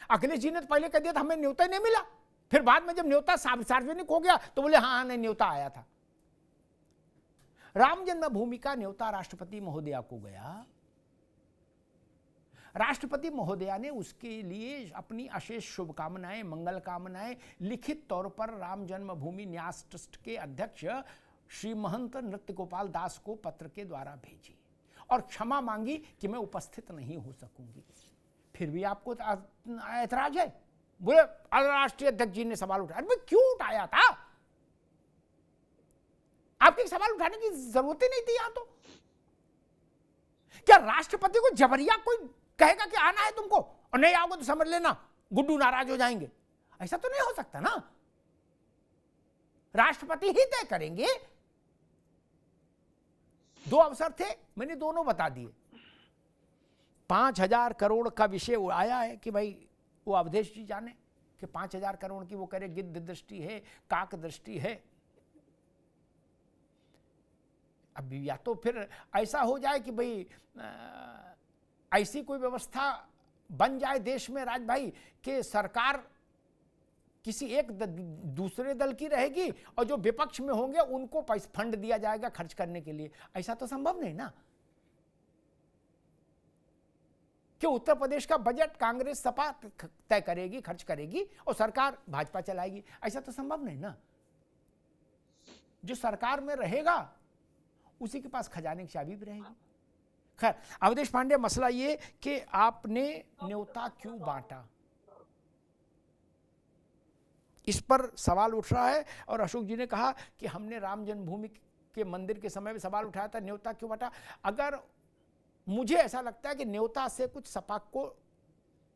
[SPEAKER 1] अखिलेश जी ने तो पहले कह दिया था हमें न्योता नहीं मिला, फिर बाद में जब न्योता सार्वजनिक हो गया तो बोले हाँ नहीं, न्योता आया था। राम जन्मभूमि का न्योता राष्ट्रपति महोदया को गया। राष्ट्रपति महोदया ने उसके लिए अपनी अशेष शुभकामनाएं, मंगल कामनाएं लिखित तौर पर राम जन्मभूमि न्यास ट्रस्ट के अध्यक्ष श्री महंत नृत्य गोपाल दास को पत्र के द्वारा भेजी और क्षमा मांगी कि मैं उपस्थित नहीं हो सकूंगी। फिर भी आपको ऐतराज है? बोले राष्ट्रीय अध्यक्ष जी ने सवाल उठाया। अरे क्यों उठाया था? आपके सवाल उठाने की जरूरत ही नहीं थी। यहां तो क्या राष्ट्रपति को जबरिया कोई कहेगा कि आना है तुमको और नहीं आओगे तो समझ लेना गुड्डू नाराज हो जाएंगे? ऐसा तो नहीं हो सकता ना। राष्ट्रपति ही तय करेंगे। 2 अवसर थे, मैंने दोनों बता दिए। 5,000 करोड़ का विषय आया है कि भाई वो अवधेश जी जाने कि 5,000 करोड़ की वो करे गिद्ध दृष्टि है, काक दृष्टि है। अब या तो फिर ऐसा हो जाए कि भाई ऐसी कोई व्यवस्था बन जाए देश में राज भाई कि सरकार किसी एक दूसरे दल की रहेगी और जो विपक्ष में होंगे उनको फंड दिया जाएगा खर्च करने के लिए। ऐसा तो संभव नहीं ना कि उत्तर प्रदेश का बजट कांग्रेस सपा तय करेगी, खर्च करेगी और सरकार भाजपा चलाएगी। ऐसा तो संभव नहीं ना। जो सरकार में रहेगा उसी के पास खजाने की चाबी भी रहेगी। खैर, अवधेश पांडे, मसला ये कि आपने न्योता क्यों बांटा, इस पर सवाल उठ रहा है। और अशोक जी ने कहा कि हमने राम जन्मभूमि के मंदिर के समय में सवाल उठाया था, न्योता क्यों बांटा। अगर मुझे ऐसा लगता है कि न्योता से कुछ सपा को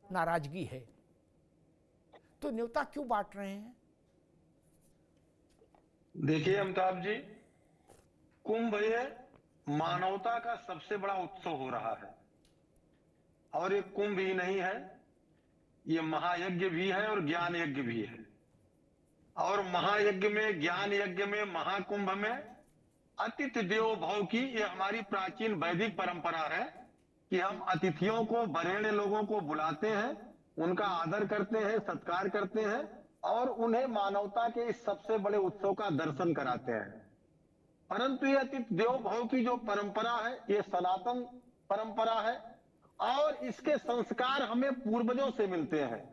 [SPEAKER 1] नाराजगी है तो न्योता क्यों बांट रहे हैं?
[SPEAKER 9] देखिए अमिताभ जी, कुंभ ये मानवता का सबसे बड़ा उत्सव हो रहा है और ये कुंभ ही नहीं है, ये महायज्ञ भी है और ज्ञान यज्ञ भी है। और महायज्ञ में, ज्ञान यज्ञ में, महाकुंभ में अतिथि देवो भव की ये हमारी प्राचीन वैदिक परंपरा है कि हम अतिथियों को, बरेण्य लोगों को बुलाते हैं, उनका आदर करते हैं, सत्कार करते हैं और उन्हें मानवता के इस सबसे बड़े उत्सव का दर्शन कराते हैं। परंतु ये अतिथि देवो भव की जो परंपरा है ये सनातन परंपरा है और इसके संस्कार हमें पूर्वजों से मिलते हैं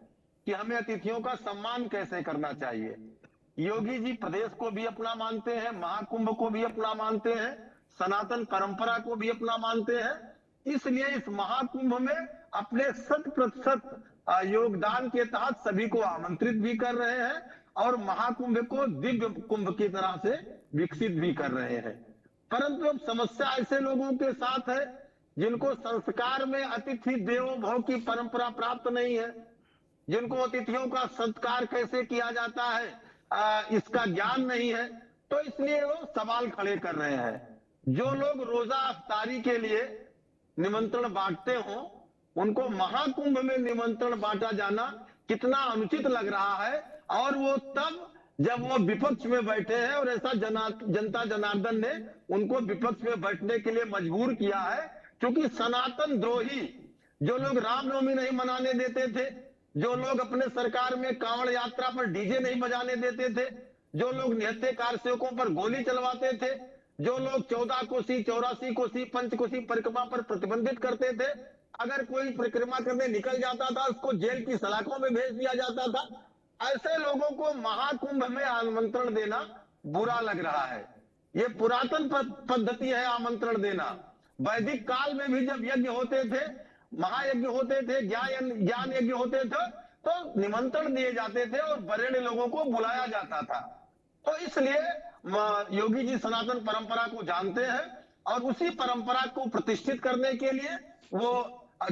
[SPEAKER 9] कि हमें अतिथियों का सम्मान कैसे करना चाहिए। योगी जी प्रदेश को भी अपना मानते हैं, महाकुंभ को भी अपना मानते हैं, सनातन परंपरा को भी अपना मानते हैं। इसलिए इस महाकुंभ में अपने 100% योगदान के तहत सभी को आमंत्रित भी कर रहे हैं और महाकुंभ को दिव्य कुंभ की तरह से विकसित भी कर रहे हैं। परंतु अब समस्या ऐसे लोगों के साथ है जिनको संस्कार में अतिथि देवो भव की परंपरा प्राप्त नहीं है, जिनको अतिथियों का सत्कार कैसे किया जाता है इसका ज्ञान नहीं है, तो इसलिए वो सवाल खड़े कर रहे हैं। जो लोग रोजा अफ्तारी के लिए निमंत्रण बांटते हो उनको महाकुंभ में निमंत्रण बांटा जाना कितना अनुचित लग रहा है। और वो तब जब वो विपक्ष में बैठे हैं और ऐसा जनता जनार्दन ने उनको विपक्ष में बैठने के लिए मजबूर किया है, क्योंकि सनातन द्रोही जो लोग रामनवमी नहीं मनाने देते थे, जो लोग अपने सरकार में कांवड़ यात्रा पर डीजे नहीं बजाने देते थे, जो लोग निहत्थे कारसेवकों पर गोली चलवाते थे, जो लोग 14 कोसी 84 कोसी पंचकोसी परिक्रमा पर प्रतिबंधित करते थे, अगर कोई परिक्रमा करने निकल जाता था उसको जेल की सलाखों में भेज दिया जाता था, ऐसे लोगों को महाकुंभ में आमंत्रण देना बुरा लग रहा है। ये पुरातन पद्धति है आमंत्रण देना। वैदिक काल में भी जब यज्ञ होते थे, महायज्ञ होते थे, ज्ञान यज्ञ होते थे, तो निमंत्रण दिए जाते थे और वरेण्य लोगों को बुलाया जाता था। तो इसलिए योगी जी सनातन परंपरा को जानते हैं और उसी परंपरा को प्रतिष्ठित करने के लिए वो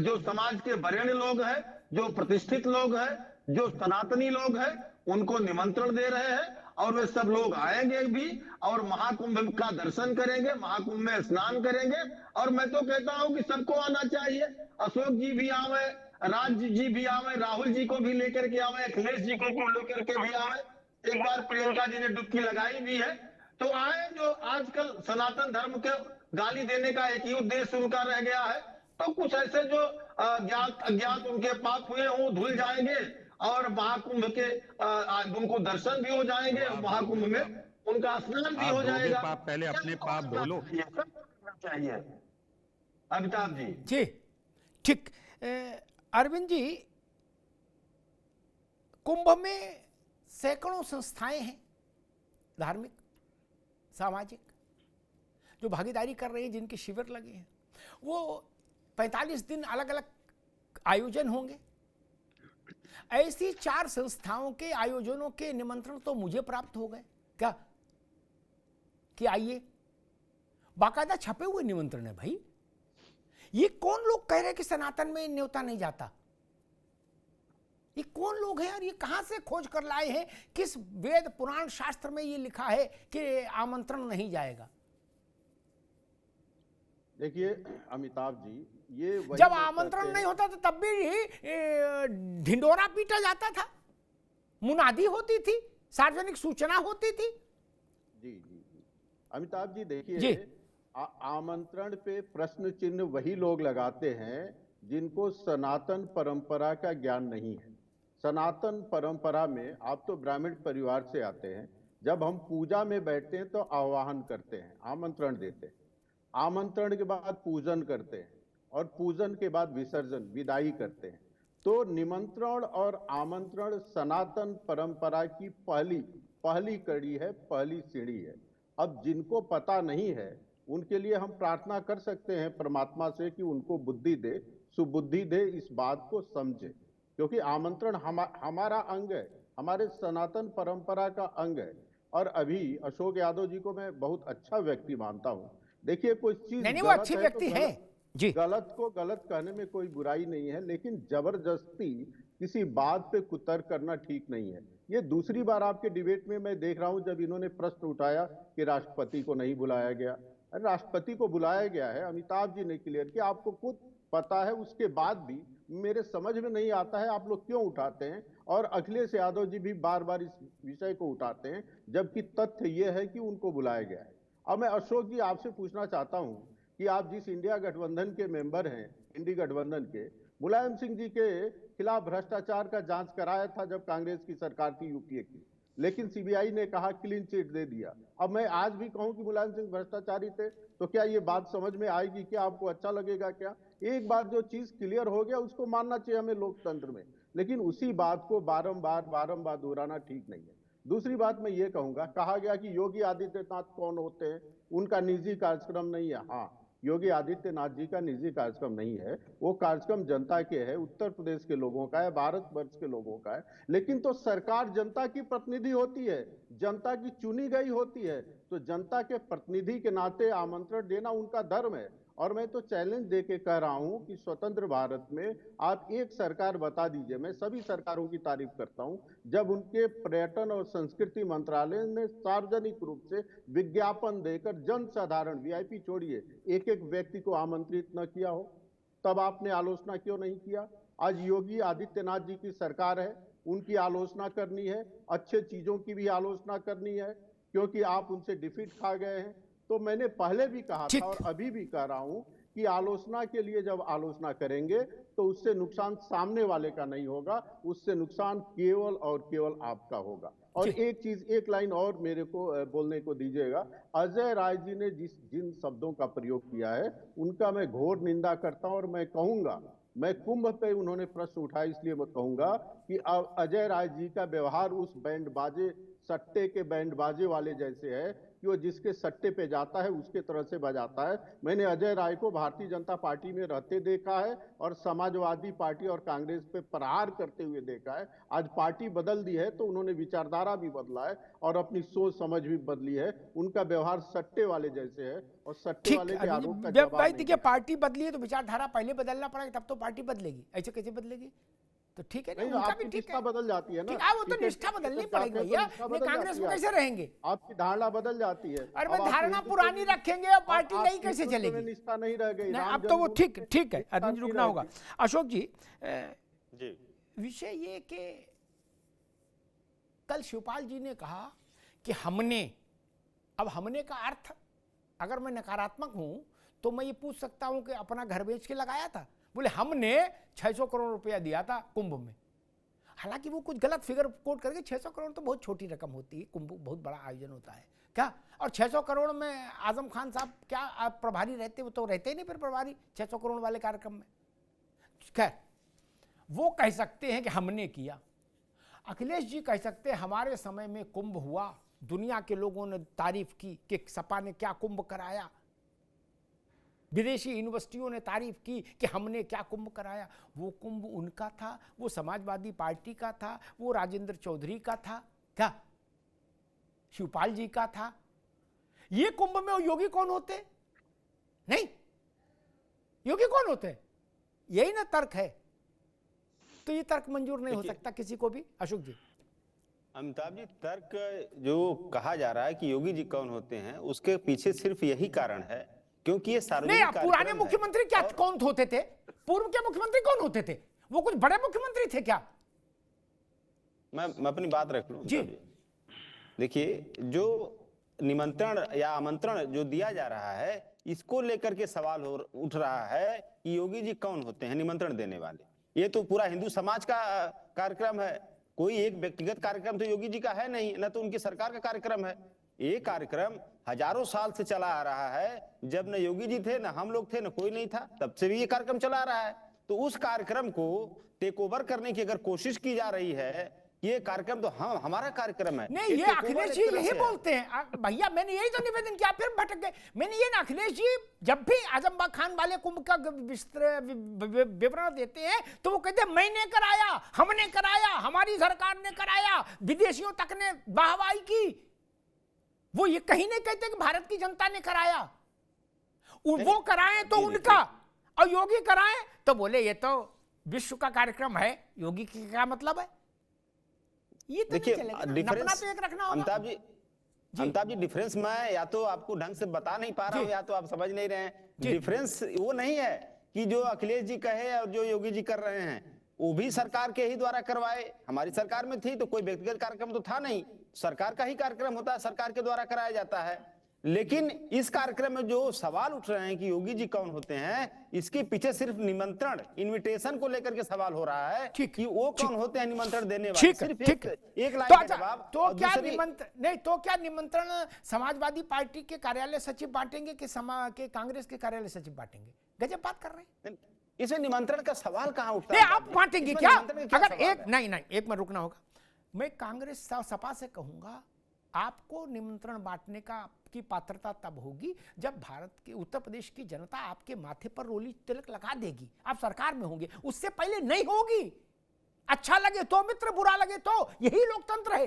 [SPEAKER 9] जो समाज के वरेण्य लोग हैं, जो प्रतिष्ठित लोग हैं, जो सनातनी लोग हैं, उनको निमंत्रण दे रहे हैं और वे सब लोग आएंगे भी और महाकुंभ का दर्शन करेंगे, महाकुंभ में स्नान करेंगे। और मैं तो कहता हूं कि सबको आना चाहिए। अशोक जी भी आवे, राज जी भी आवे, राहुल जी को भी लेकर के आवे, अखिलेश जी को लेकर के भी आवे, एक बार प्रियंका जी ने डुबकी लगाई भी है, तो आए। जो आजकल सनातन धर्म के गाली देने का एक ही उद्देश्य उनका रह गया है, तो कुछ ऐसे जो ज्ञात अज्ञात उनके पाप हुए वो धुल जाएंगे और महाकुंभ के उनको दर्शन भी हो जाएंगे, महाकुंभ में उनका स्नान भी हो जाएगा।
[SPEAKER 7] पाप पहले अपने पाप धो लो।
[SPEAKER 9] चाहिए अमिताभ जी।
[SPEAKER 1] जी ठीक। अरविंद जी, कुंभ में सैकड़ों संस्थाएं हैं, धार्मिक सामाजिक, जो भागीदारी कर रही हैं, जिनके शिविर लगे हैं। वो 45 दिन अलग अलग आयोजन होंगे। ऐसी 4 संस्थाओं के आयोजनों के निमंत्रण तो मुझे प्राप्त हो गए क्या कि आइए, बाकायदा छपे हुए निमंत्रण है भाई। ये कौन लोग कह रहे हैं कि सनातन में न्योता नहीं जाता? ये कौन लोग हैं और ये कहां से खोज कर लाए हैं? किस वेद पुराण शास्त्र में ये लिखा है कि आमंत्रण नहीं जाएगा?
[SPEAKER 6] देखिए अमिताभ जी, ये
[SPEAKER 1] जब आमंत्रण नहीं होता तो तब भी ढिंडोरा पीटा जाता था, मुनादी होती थी, सार्वजनिक सूचना होती थी।
[SPEAKER 6] जी जी जी अमिताभ जी, देखिए आमंत्रण पे प्रश्न चिन्ह वही लोग लगाते हैं जिनको सनातन परंपरा का ज्ञान नहीं है। सनातन परंपरा में, आप तो ब्राह्मण परिवार से आते हैं, जब हम पूजा में बैठते हैं तो आवाहन करते हैं, आमंत्रण देते हैं, आमंत्रण के बाद पूजन करते हैं और पूजन के बाद विसर्जन विदाई करते हैं। तो निमंत्रण और आमंत्रण सनातन परंपरा की पहली कड़ी है, पहली सीढ़ी है। अब जिनको पता नहीं है उनके लिए हम प्रार्थना कर सकते हैं परमात्मा से कि उनको बुद्धि दे, सुबुद्धि दे, इस बात को समझे, क्योंकि आमंत्रण हमारा अंग है, हमारे सनातन परंपरा का अंग है। और अभी अशोक यादव जी को मैं बहुत अच्छा व्यक्ति मानता हूं। देखिए, कोई चीज
[SPEAKER 1] नहीं, वो अच्छे व्यक्ति हैं जी,
[SPEAKER 6] गलत को गलत कहने में कोई बुराई नहीं है, लेकिन जबरदस्ती किसी बात पे कुतर्क करना ठीक नहीं है। ये दूसरी बार आपके डिबेट में मैं देख रहा हूं जब इन्होंने प्रश्न उठाया कि राष्ट्रपति को नहीं बुलाया गया। राष्ट्रपति को बुलाया गया है, अमिताभ जी ने क्लियर किया, आपको खुद पता है, उसके बाद भी मेरे समझ में नहीं आता है आप लोग क्यों उठाते हैं। और अखिलेश यादव जी भी बार बार इस विषय को उठाते हैं, जबकि तथ्य यह है कि उनको बुलाया गया है। अब मैं अशोक जी आपसे पूछना चाहता हूं कि आप जिस इंडिया गठबंधन के मेंबर हैं, इंडी गठबंधन के, मुलायम सिंह जी के खिलाफ भ्रष्टाचार का जांच कराया था जब कांग्रेस की सरकार थी, यूपीए की, लेकिन सीबीआई ने कहा क्लीन चिट दे दिया। अब मैं आज भी कहूं कि मुलायम सिंह भ्रष्टाचारी थे, तो क्या ये बात समझ में आएगी? क्या आपको अच्छा लगेगा? क्या एक बार जो चीज क्लियर हो गया उसको मानना चाहिए हमें लोकतंत्र में, लेकिन उसी बात को बारंबार दोहराना ठीक नहीं है। दूसरी बात मैं ये कहूंगा, कहा गया कि योगी आदित्यनाथ कौन होते हैं, उनका निजी कार्यक्रम नहीं है। हाँ, योगी आदित्यनाथ जी का निजी कार्यक्रम नहीं है, वो कार्यक्रम जनता के है, उत्तर प्रदेश के लोगों का है, भारतवर्ष के लोगों का है। लेकिन तो सरकार जनता की प्रतिनिधि होती है, जनता की चुनी गई होती है, तो जनता के प्रतिनिधि के नाते आमंत्रण देना उनका धर्म है। और मैं तो चैलेंज देके कह रहा हूं कि स्वतंत्र भारत में आप एक सरकार बता दीजिए, मैं सभी सरकारों की तारीफ करता हूं, जब उनके पर्यटन और संस्कृति मंत्रालय ने सार्वजनिक रूप से विज्ञापन देकर जनसाधारण, वीआईपी छोड़िए, एक एक व्यक्ति को आमंत्रित न किया हो, तब आपने आलोचना क्यों नहीं किया? आज योगी आदित्यनाथ जी की सरकार है, उनकी आलोचना करनी है, अच्छे चीजों की भी आलोचना करनी है, क्योंकि आप उनसे डिफीट खा गए हैं। तो मैंने पहले भी कहा था और अभी भी कह रहा हूं कि आलोचना के लिए जब आलोचना करेंगे तो उससे नुकसान सामने वाले का नहीं होगा, उससे नुकसान केवल और केवल आपका होगा। और एक चीज, एक लाइन और मेरे को बोलने को दीजिएगा। अजय राय जी ने जिन शब्दों का प्रयोग किया है उनका मैं घोर निंदा करता हूं, और मैं कहूंगा, मैं कुंभ पे उन्होंने प्रश्न उठाया इसलिए मैं कहूंगा कि अब अजय राय जी का व्यवहार उस बैंड बाजे, सट्टे के बैंड बाजे वाले जैसे है कि वो जिसके सट्टे पे जाता है उसके तरह से बजाता है। मैंने अजय राय को भारतीय जनता पार्टी में रहते देखा है और समाजवादी पार्टी और कांग्रेस पे प्रहार करते हुए देखा है। आज पार्टी बदल दी है तो उन्होंने विचारधारा भी बदला है और अपनी सोच समझ भी बदली है। उनका व्यवहार सट्टे वाले जैसे है और सट्टे वाले के आरोप का जवाब नहीं।
[SPEAKER 1] देखिए, पार्टी बदली है तो विचारधारा पहले बदलना पड़ेगा, तब तो पार्टी बदलेगी। ऐसे कैसे बदलेगी? तो ठीक है ना, उनका भी ठीक है,
[SPEAKER 6] बदल जाती है ना।
[SPEAKER 1] वो तो निष्ठा बदलनी पड़ेगी भैया, कांग्रेस में कैसे रहेंगे?
[SPEAKER 6] आपकी धारणा बदल जाती है।
[SPEAKER 1] अरे धारणा पुरानी रखेंगे और पार्टी नई कैसे चलेगी?
[SPEAKER 6] निष्ठा नहीं रह गई।
[SPEAKER 1] अब तो वो ठीक है, अरविंद रुकना होगा। अशोक जी, विषय ये कि कल शिवपाल जी ने कहा कि हमने, अब हमने का अर्थ अगर मैं नकारात्मक हूं तो मैं ये पूछ सकता हूं कि अपना घर बेच के लगाया था? बोले हमने 600 करोड़ रुपया दिया था कुंभ में। हालांकि वो कुछ गलत फिगर कोट करके, 600 करोड़ तो बहुत छोटी रकम होती है, कुंभ बहुत बड़ा आयोजन होता है क्या? और 600 करोड़ में आजम खान साहब क्या आप प्रभारी रहते? वो तो रहते ही नहीं फिर प्रभारी 600 करोड़ वाले कार्यक्रम में। खैर, वो कह सकते हैं कि हमने किया। अखिलेश जी कह सकते हैं हमारे समय में कुंभ हुआ, दुनिया के लोगों ने तारीफ की कि सपा ने क्या कुंभ कराया, विदेशी यूनिवर्सिटियों ने तारीफ की कि हमने क्या कुंभ कराया। वो कुंभ उनका था, वो समाजवादी पार्टी का था, वो राजेंद्र चौधरी का था, क्या शिवपाल जी का था? ये कुंभ में योगी कौन होते? नहीं, योगी कौन होते? यही ना तर्क है। तो ये तर्क मंजूर नहीं हो सकता किसी को भी। अशोक जी,
[SPEAKER 8] अमिताभ जी, तर्क जो कहा जा रहा है कि योगी जी कौन होते हैं, उसके पीछे सिर्फ यही कारण है क्योंकि ये सार्वजनिक
[SPEAKER 1] पुराने मुख्यमंत्री क्या कौन होते थे? पूर्व के मुख्यमंत्री कौन होते थे? वो कुछ बड़े मुख्यमंत्री थे क्या?
[SPEAKER 8] मैं अपनी बात रख लूं जी। देखिए, जो निमंत्रण या आमंत्रण जो दिया जा रहा है, इसको लेकर के सवाल उठ रहा है कि योगी जी कौन होते हैं निमंत्रण देने वाले। ये तो पूरा हिंदू समाज का कार्यक्रम है, कोई एक व्यक्तिगत कार्यक्रम तो योगी जी का है नहीं, न तो उनकी सरकार का कार्यक्रम है। ये कार्यक्रम हजारों साल से चला आ रहा है। जब न योगी जी थे, न हम लोग थे, न कोई नहीं था, तब से भी ये कार्यक्रम चला आ रहा है। तो उस कार्यक्रम को टेक ओवर करने की अगर कोशिश की जा रही है, ये कार्यक्रम तो हमारा कार्यक्रम है।
[SPEAKER 1] नहीं, ये अखिलेश जी यही बोलते हैं भैया। मैंने यही तो निवेदन किया, फिर भटक गए। मैंने ये ना, अखिलेश जी जब भी आजमबाग खान वाले कुंभ का विवरण देते हैं तो वो कहते हैं मैंने कराया, हमने कराया, हमारी सरकार ने कराया, विदेशियों तक ने वाहवाही की। वो ये कहीं नहीं कहते कि भारत की जनता ने कराया। वो कराए तो उनका, और योगी कराए तो बोले ये तो विश्व का कार्यक्रम है, योगी की क्या मतलब है? ये तो
[SPEAKER 8] देखिए,
[SPEAKER 1] डिफरेंस तो एक रखना होगा।
[SPEAKER 8] अमिताभ जी, डिफरेंस मैं या तो आपको ढंग से बता नहीं पा रहा हूं या तो आप समझ नहीं रहे हैं। डिफरेंस वो नहीं है कि जो अखिलेश जी कहे और जो योगी जी कर रहे हैं, वो भी सरकार के ही द्वारा करवाए। हमारी सरकार में थी तो कोई व्यक्तिगत कार्यक्रम तो था नहीं, सरकार का ही कार्यक्रम होता है, सरकार के द्वारा कराया जाता है। लेकिन इस कार्यक्रम में जो सवाल उठ रहे हैं कि योगी जी कौन होते हैं, इसके पीछे सिर्फ निमंत्रण, इन्विटेशन को लेकर के सवाल हो रहा है कि वो कौन होते हैं निमंत्रण देने वाले। सिर्फ एक लाइन का जवाब।
[SPEAKER 1] तो क्या निमंत्रण नहीं, तो क्या निमंत्रण समाजवादी पार्टी के कार्यालय सचिव बांटेंगे कि कांग्रेस के कार्यालय सचिव बांटेंगे? गजब बात कर रहे हैं।
[SPEAKER 8] इसमें निमंत्रण का सवाल कहां उठता है?
[SPEAKER 1] आप बांटेंगे क्या? अगर एक नहीं, एक मिनट रुकना होगा। मैं कांग्रेस सपा से कहूंगा, आपको निमंत्रण बांटने की पात्रता तब होगी जब भारत के उत्तर प्रदेश की जनता आपके माथे पर रोली तिलक लगा देगी, आप सरकार में होंगे। उससे पहले नहीं होगी। अच्छा लगे तो मित्र, बुरा लगे तो, यही लोकतंत्र है।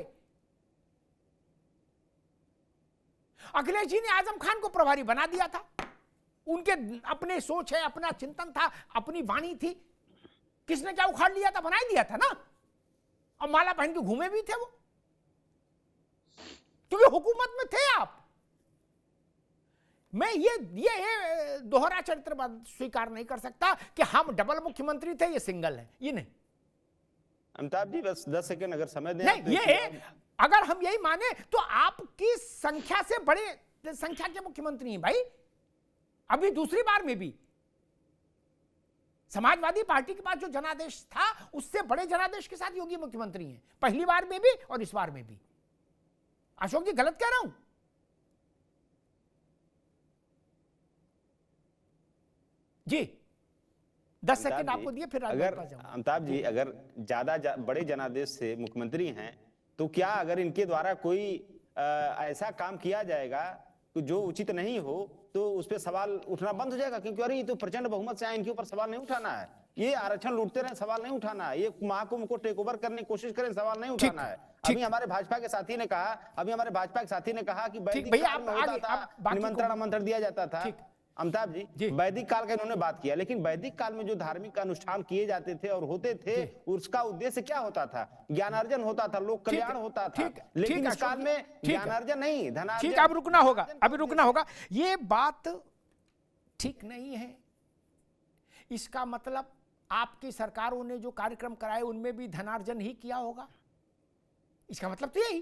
[SPEAKER 1] अखिलेश जी ने आजम खान को प्रभारी बना दिया था, उनके अपने सोच है, अपना चिंतन था, अपनी वाणी थी। किसने क्या उखाड़ लिया था? बना ही दिया था ना। और माला पहन के घूमे भी थे वो, क्योंकि हुकूमत में थे आप। मैं ये दोहरा चरित्रवाद स्वीकार नहीं कर सकता कि हम डबल मुख्यमंत्री थे, ये सिंगल है। ये नहीं,
[SPEAKER 8] अमिताभ जी बस 10 सेकंड अगर समय दें
[SPEAKER 1] नहीं,
[SPEAKER 8] तो
[SPEAKER 1] ये अगर हम यही माने तो आपकी संख्या से बड़े संख्या के मुख्यमंत्री हैं भाई। अभी दूसरी बार में भी समाजवादी पार्टी के पास जो जनादेश था उससे बड़े जनादेश के साथ योगी मुख्यमंत्री हैं, पहली बार में भी और इस बार में भी। अशोक जी गलत कह रहा हूं? जी 10 सेकंड आपको दिए, फिर
[SPEAKER 8] अगर अमिताभ जी अगर ज्यादा बड़े जनादेश से मुख्यमंत्री हैं तो क्या अगर इनके द्वारा कोई ऐसा काम किया जाएगा जो उचित नहीं हो तो उस पर सवाल उठना बंद हो जाएगा? क्योंकि अरे ये तो प्रचंड बहुमत से आए, इनके ऊपर सवाल नहीं उठाना है, ये आरक्षण लूटते रहे सवाल नहीं उठाना है, ये महाकुंभ को टेक ओवर करने की कोशिश करें सवाल नहीं उठाना है। अभी हमारे भाजपा के साथी ने कहा कि वैदिक काल में होता था, निमंत्रण आमंत्रण दिया जाता था। अमिताभ जी वैदिक काल का इन्होंने बात किया, लेकिन वैदिक काल में जो धार्मिक अनुष्ठान किए जाते थे और होते थे उसका उद्देश्य क्या होता था? ज्ञानार्जन होता था, लोक कल्याण होता था। लेकिन इस काल में ज्ञानार्जन नहीं, धनार्जन।
[SPEAKER 1] ठीक, अब रुकना होगा, अभी रुकना होगा। ये बात ठीक नहीं है। इसका मतलब आपकी सरकारों ने जो कार्यक्रम कराए उनमें भी धनार्जन ही किया होगा। इसका मतलब तो यही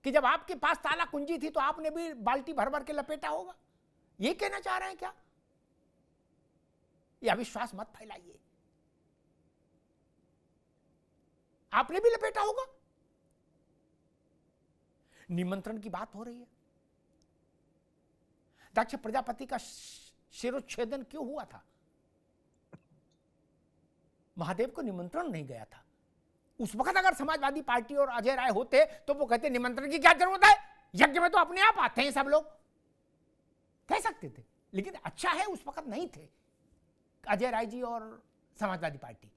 [SPEAKER 1] कि जब आपके पास ताला कुंजी थी तो आपने भी बाल्टी भर भर के लपेटा होगा। ये कहना चाह रहे हैं क्या? ये अविश्वास मत फैलाइए। आपने भी लपेटा होगा। निमंत्रण की बात हो रही है। दक्ष प्रजापति का शिरोच्छेदन क्यों हुआ था? महादेव को निमंत्रण नहीं गया था। उस वक्त अगर समाजवादी पार्टी और अजय राय होते तो वो कहते निमंत्रण की क्या जरूरत है, यज्ञ में तो अपने आप आते हैं सब लोग, कह सकते थे। लेकिन अच्छा है उस वक्त नहीं थे अजय राय जी और समाजवादी पार्टी।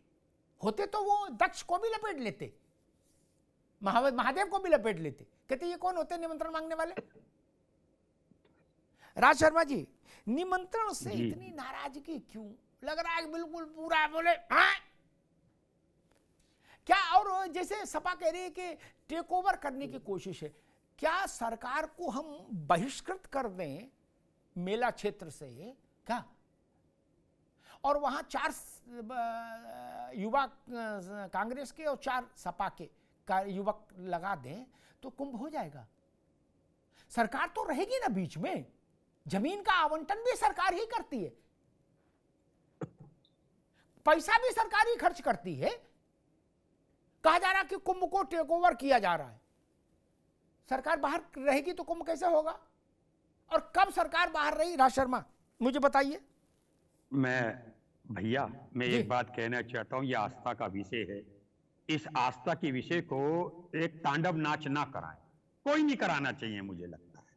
[SPEAKER 1] होते तो वो दक्ष को भी लपेट लेते, महादेव को भी लपेट लेते, कहते ये कौन होते निमंत्रण मांगने वाले। राज शर्मा जी, निमंत्रण से इतनी नाराजगी क्यों? लग रहा है बिल्कुल पूरा बोले हाँ? क्या? और जैसे सपा कह रही है कि टेक ओवर करने की कोशिश है, क्या सरकार को हम बहिष्कृत कर दें मेला क्षेत्र से क्या, और वहां 4 युवा कांग्रेस के और 4 सपा के युवक लगा दें तो कुंभ हो जाएगा? सरकार तो रहेगी ना बीच में, जमीन का आवंटन भी सरकार ही करती है, पैसा भी सरकार ही खर्च करती है। कहा जा रहा कि कुंभ को टेक ओवर किया जा रहा है। सरकार बाहर रहेगी तो कुंभ कैसे होगा? और कब सरकार बाहर रही? राज शर्मा मुझे बताइए।
[SPEAKER 7] भैया मैं एक बात कहना चाहता हूं, यह आस्था का विषय है। इस आस्था के विषय को एक तांडव नाच ना कराएं, कोई नहीं कराना चाहिए मुझे लगता है,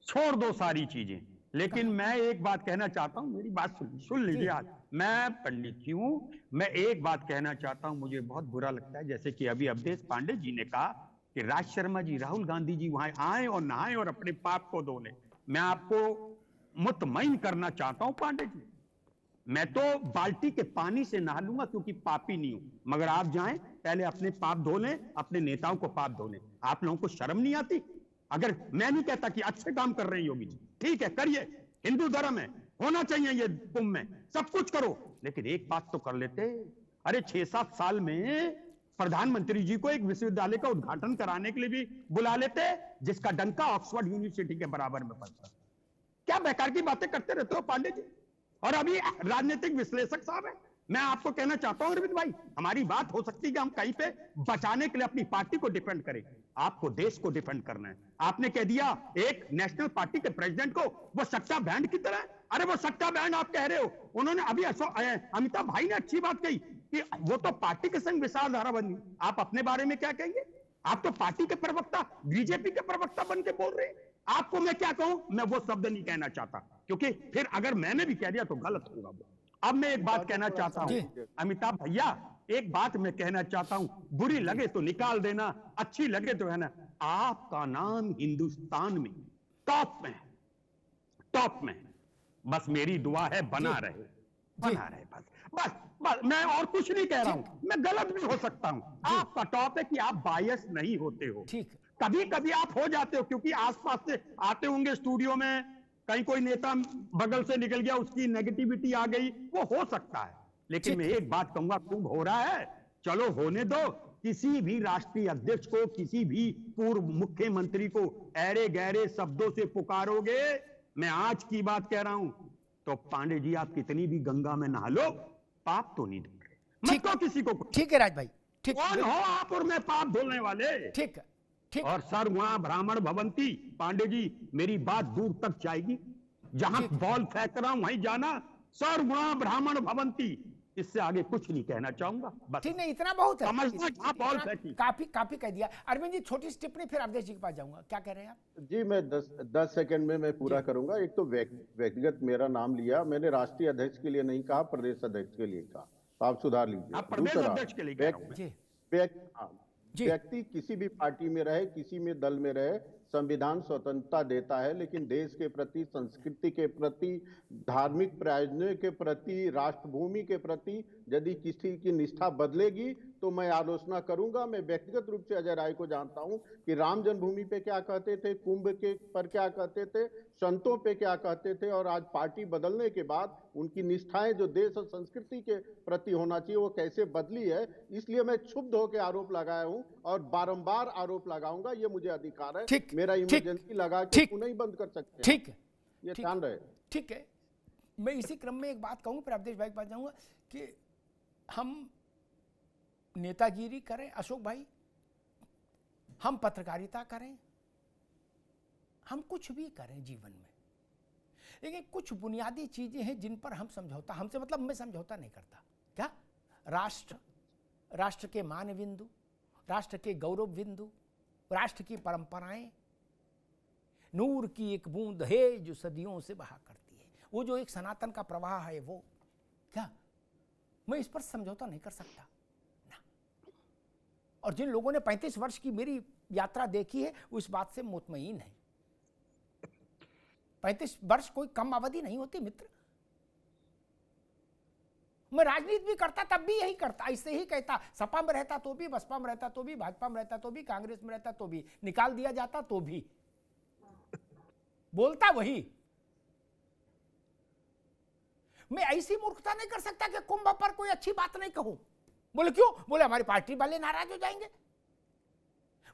[SPEAKER 7] छोड़ दो सारी चीजें। लेकिन मैं एक बात कहना चाहता हूं, मेरी बात सुन लीजिए। आज मैं पंडित जी हूं, मैं एक बात कहना चाहता हूं, मुझे बहुत बुरा लगता है जैसे कि अभी अवधेश पांडे जी ने कहा कि राज शर्मा जी, राहुल गांधी जी वहां आए और नहाए और अपने पाप को धो लें। मैं आपको मुतमईन करना चाहता हूं पांडे जी, मैं तो बाल्टी के पानी से नहा लूंगा क्योंकि पापी नहीं हूं, मगर आप जाएं पहले अपने पाप धो लें, अपने नेताओं को पाप धो लें। आप लोगों को शर्म नहीं आती? अगर मैं नहीं कहता कि अच्छे काम कर रहे हैं योगी जी, ठीक है करिए, हिंदू धर्म है, होना चाहिए ये कुंभ में, सब कुछ करो, लेकिन एक बात तो कर लेते। अरे 6-7 साल में प्रधानमंत्री जी को एक विश्वविद्यालय का उद्घाटन कराने के लिए भी बुला लेते जिसका डंका ऑक्सफोर्ड यूनिवर्सिटी के बराबर में पड़ता। क्या बेकार की बातें करते रहते हो पांडे जी? और अभी राजनीतिक विश्लेषक साहब है, मैं आपको कहना चाहता हूं अरविंद भाई, हमारी बात हो सकती है कि हम कहीं पे बचाने के लिए अपनी पार्टी को डिफेंड करें, आपको देश को डिफेंड करना है। आपने कह दिया एक नेशनल पार्टी के प्रेसिडेंट को वो सट्टा बैंड की तरह, अरे वो सट्टा बैंड आप कह रहे हो। उन्होंने अभी अमिताभ भाई ने अच्छी बात कही कि वो तो पार्टी के संग विचारधारा बनी, आप अपने बारे में क्या कहेंगे? आप तो पार्टी के प्रवक्ता, बीजेपी के प्रवक्ता बन के बोल रहे हैं। आपको मैं क्या कहूं, मैं वो शब्द नहीं कहना चाहता क्योंकि फिर अगर मैंने भी कह दिया तो गलत होगा। अब मैं एक बात कहना चाहता हूं अमिताभ भैया, एक बात मैं कहना चाहता हूं, बुरी लगे तो निकाल देना, अच्छी लगे तो है ना, आपका नाम हिंदुस्तान में टॉप में, टॉप में, बस मेरी दुआ है बना रहे, बना रहे, बस बस मैं और कुछ नहीं कह रहा हूं, मैं गलत भी हो सकता हूं। आपका टॉप है कि आप बायस नहीं होते हो, कभी कभी आप हो जाते हो क्योंकि आसपास से आते होंगे स्टूडियो में, कहीं कोई नेता बगल से निकल गया, उसकी नेगेटिविटी आ गई, वो हो सकता है। लेकिन मैं एक बात कहूंगा, कुंभ हो रहा है, चलो होने दो, किसी भी राष्ट्रीय अध्यक्ष को, किसी भी पूर्व मुख्यमंत्री को ऐरे गहरे शब्दों से पुकारोगे, मैं आज की बात कह रहा हूं, तो पांडे जी आप कितनी भी गंगा में नहा लो, पाप तो नहीं धोगे। मत कहो किसी को।
[SPEAKER 1] ठीक है राज भाई, ठीक।
[SPEAKER 7] कौन हो आप और मैं पाप धोने वाले?
[SPEAKER 1] ठीक है, ठीक।
[SPEAKER 7] और सर वहां ब्राह्मण भवंती, पांडे जी मेरी बात दूर तक जाएगी, जहां बॉल फेंक रहा हूं वहीं जाना, सर वहां ब्राह्मण भवंती, इससे आगे कुछ नहीं कहना चाहूंगा। बस
[SPEAKER 1] ठीक, नहीं इतना बहुत है,
[SPEAKER 7] समझना कहां बॉल फेंकी।
[SPEAKER 1] काफी कह दिया। अरविंद जी छोटी सी टिप्पणी, फिर अवधेश जी के पास जाऊंगा। क्या कह रहे हैं आप?
[SPEAKER 6] जी मैं 10 सेकंड में मैं पूरा करूंगा। एक तो व्यक्तिगत मेरा नाम लिया, मैंने राष्ट्रीय अध्यक्ष के लिए नहीं कहा, प्रदेश अध्यक्ष के लिए कहा, तो आप सुधार लीजिए।
[SPEAKER 7] आप प्रदेश अध्यक्ष के लिए कह रहा हूं।
[SPEAKER 6] व्यक्ति किसी भी पार्टी में रहे, किसी में दल में रहे, संविधान स्वतंत्रता देता है, लेकिन देश के प्रति, संस्कृति के प्रति, धार्मिक प्रयोजनों के प्रति, राष्ट्रभूमि के प्रति यदि किसी की निष्ठा बदलेगी तो मैं आलोचना करूंगा। मैं व्यक्तिगत रूप से अजय राय को जानता हूं कि राम जन्मभूमि पे क्या कहते थे, कुंभ के पर क्या कहते थे, संतों पे क्या कहते थे, और आज पार्टी बदलने के बाद उनकी निष्ठाएं जो देश और संस्कृति के प्रति होना चाहिए वो कैसे बदली है। इसलिए मैं क्षुब्ध होकर आरोप लगाया हूं और बारंबार आरोप लगाऊंगा, ये मुझे अधिकार है। मेरा इमरजेंसी लगा के क्यों नहीं बंद कर सकते?
[SPEAKER 1] ठीक है,
[SPEAKER 6] ये ध्यान रहे।
[SPEAKER 1] ठीक है, मैं इसी क्रम में एक बात कहूंगा, फिर अवधेश भाई के पास जाऊंगा कि हम नेतागिरी करें अशोक भाई, हम पत्रकारिता करें, हम कुछ भी करें जीवन में, लेकिन कुछ बुनियादी चीजें हैं जिन पर हम समझौता, हमसे मतलब मैं समझौता नहीं करता। क्या? राष्ट्र के मान बिंदु, राष्ट्र के गौरव बिंदु, राष्ट्र की परंपराएं, नूर की एक बूंद है जो सदियों से बहा करती है, वो जो एक सनातन का प्रवाह है, वो क्या मैं इस पर समझौता नहीं कर सकता ना। और जिन लोगों ने 35 वर्ष की मेरी यात्रा देखी है वो इस बात से मुतमईन है। 35 वर्ष कोई कम अवधि नहीं होती मित्र। मैं राजनीति भी करता तब भी यही करता, ऐसे ही कहता, सपा में रहता तो भी, बसपा में रहता तो भी, भाजपा में रहता तो भी, कांग्रेस में रहता तो भी, निकाल दिया जाता तो भी बोलता वही। मैं ऐसी मूर्खता नहीं कर सकता कि कुंभ पर कोई अच्छी बात नहीं कहूं। बोले क्यों? बोले हमारी पार्टी वाले नाराज हो जाएंगे।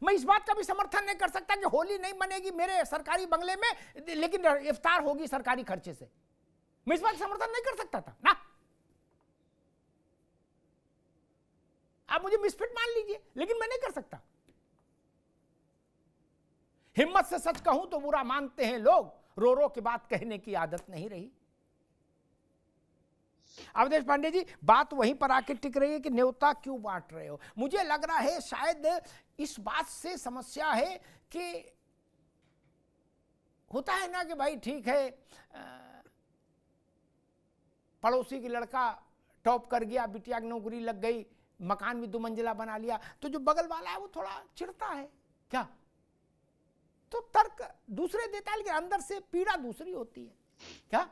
[SPEAKER 1] मैं इस बात का भी समर्थन नहीं कर सकता कि होली नहीं मनेगी मेरे सरकारी बंगले में, लेकिन इफ्तार होगी सरकारी खर्चे से। मैं इस बात का समर्थन नहीं कर सकता था ना। आप मुझे मिसफिट मान लीजिए, लेकिन मैं नहीं कर सकता। हिम्मत से सच कहूं तो बुरा मानते हैं लोग, रो रो के बात कहने की आदत नहीं रही। अवधेश पांडे जी, बात वहीं पर आके टिक रही है कि न्योता क्यों बांट रहे हो। मुझे लग रहा है शायद इस बात से समस्या है कि होता है ना कि भाई ठीक है, पड़ोसी की लड़का टॉप कर गया, बिटिया की नौकरी लग गई, मकान भी 2 मंजिला बना लिया, तो जो बगल वाला है वो थोड़ा चिढ़ता है। क्या? तो तर्क दूसरे देता है, लेकिन अंदर से पीड़ा दूसरी होती है। क्या?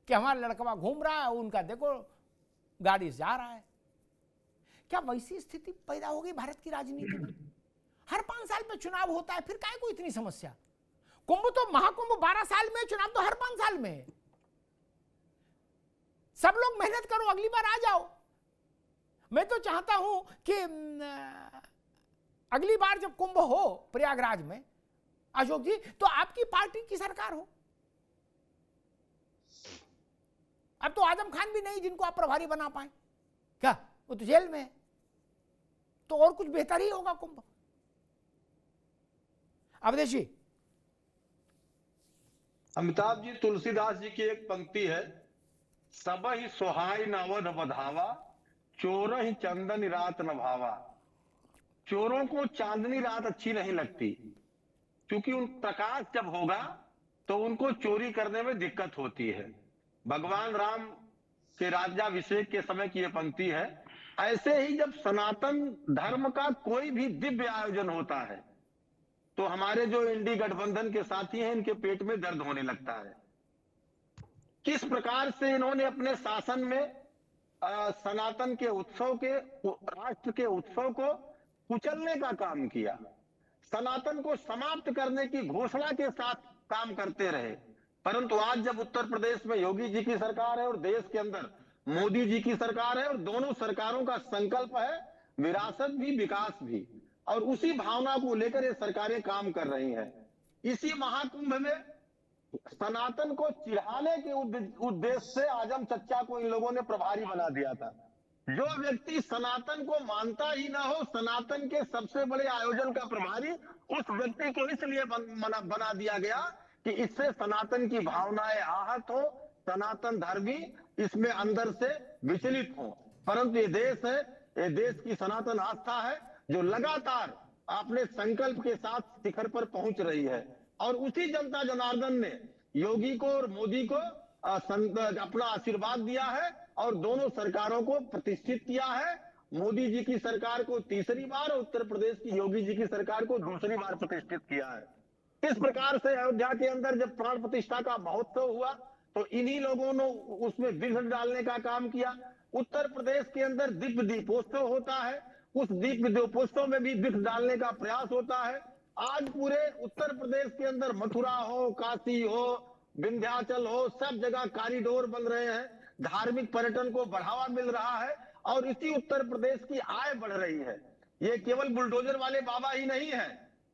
[SPEAKER 1] कि हमारा लड़का घूम रहा है, उनका देखो गाड़ी से जा रहा है। क्या वैसी स्थिति पैदा हो गई भारत की राजनीति में? हर 5 साल में चुनाव होता है, फिर काहे को इतनी समस्या? कुंभ तो महाकुंभ 12 साल में, चुनाव तो हर 5 साल में है। सब लोग मेहनत करो, अगली बार आ जाओ। मैं तो चाहता हूं कि अगली बार जब कुंभ हो प्रयागराज में अशोक जी, तो आपकी पार्टी की सरकार हो। अब तो आजम खान भी नहीं जिनको आप प्रभारी बना पाए। क्या? वो तो जेल में है। तो और कुछ बेहतर ही होगा कुंभ। अवधेश जी।
[SPEAKER 9] अमिताभ जी, तुलसीदास जी की एक पंक्ति है, सब ही सोहाई नवद बधावा, चोर ही चंदन रात न भावा। चोरों को चांदनी रात अच्छी नहीं लगती, क्योंकि उन प्रकाश जब होगा तो उनको चोरी करने में दिक्कत होती है। भगवान राम के राज्याभिषेक के समय की यह पंक्ति है। ऐसे ही जब सनातन धर्म का कोई भी दिव्य आयोजन होता है तो हमारे जो इंडी गठबंधन के साथी हैं, इनके पेट में दर्द होने लगता है। किस प्रकार से इन्होंने अपने शासन में सनातन के उत्सव के, राष्ट्र के उत्सव को कुचलने का काम किया, सनातन को समाप्त करने की घोषणा के साथ काम करते रहे। परंतु आज जब उत्तर प्रदेश में योगी जी की सरकार है और देश के अंदर मोदी जी की सरकार है, और दोनों सरकारों का संकल्प है विरासत भी, विकास भी, और उसी भावना को लेकर ये सरकारें काम कर रही हैं। इसी महाकुंभ में सनातन को चिढ़ाने के उद्देश्य से आजम चच्चा को इन लोगों ने प्रभारी बना दिया था। जो व्यक्ति सनातन को मानता ही ना हो, सनातन के सबसे बड़े आयोजन का प्रभारी उस व्यक्ति को इसलिए बना दिया गया कि इससे सनातन की भावनाएं आहत हो, सनातन धर्मी इसमें अंदर से विचलित हो। परंतु ये देश है, ये देश की सनातन आस्था है जो लगातार अपने संकल्प के साथ शिखर पर पहुंच रही है। और उसी जनता जनार्दन ने योगी को और मोदी को अपना आशीर्वाद दिया है और दोनों सरकारों को प्रतिष्ठित किया है। मोदी जी की सरकार को तीसरी बार, उत्तर प्रदेश की योगी जी की सरकार को दूसरी बार प्रतिष्ठित किया है। इस प्रकार से अयोध्या के अंदर जब प्राण प्रतिष्ठा का महोत्सव हुआ तो इन्हीं लोगों ने उसमें विघ्न डालने का काम किया। उत्तर प्रदेश के अंदर दिव्य दीपोत्सव होता है, उस दिव्य दीपोत्सव में भी विघ्न डालने का प्रयास होता है। आज पूरे उत्तर प्रदेश के अंदर मथुरा हो, काशी हो, विंध्याचल हो, सब जगह कॉरिडोर बन रहे हैं, धार्मिक पर्यटन को बढ़ावा मिल रहा है और इसी उत्तर प्रदेश की आय बढ़ रही है। ये केवल बुलडोजर वाले बाबा ही नहीं है,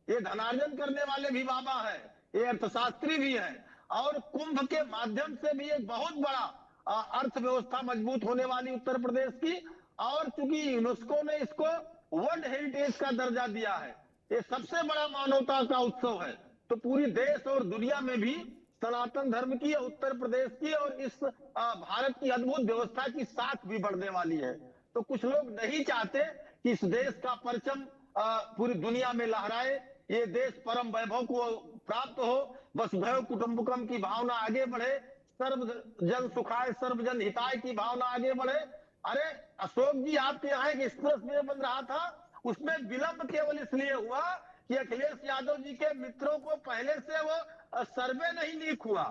[SPEAKER 9] ये धनार्जन करने वाले भी बाबा है, ये अर्थशास्त्री भी है। और कुंभ के माध्यम से भी एक बहुत बड़ा अर्थव्यवस्था मजबूत होने वाली उत्तर प्रदेश की। और चूंकि यूनेस्को ने इसको वर्ल्ड हेरिटेज का दर्जा दिया है, ये सबसे बड़ा मानवता का उत्सव है, तो पूरी देश और दुनिया में भी सनातन धर्म की, उत्तर प्रदेश की और इस भारत की अद्भुत व्यवस्था की साख भी बढ़ने वाली है। तो कुछ लोग नहीं चाहते कि इस देश का परचम पूरी दुनिया में लहराए, ये देश परम वैभव को प्राप्त हो, वसुधैव कुटुंबकम की भावना आगे बढ़े, सर्वजन सुखाय सर्वजन हिताय की भावना आगे बढ़े। अरे अशोक जी, आपके यहाँ एक एक्सप्रेस वे बन रहा था, उसमें विलंब केवल इसलिए हुआ कि अखिलेश यादव जी के मित्रों को पहले से वो सर्वे नहीं लीक हुआ,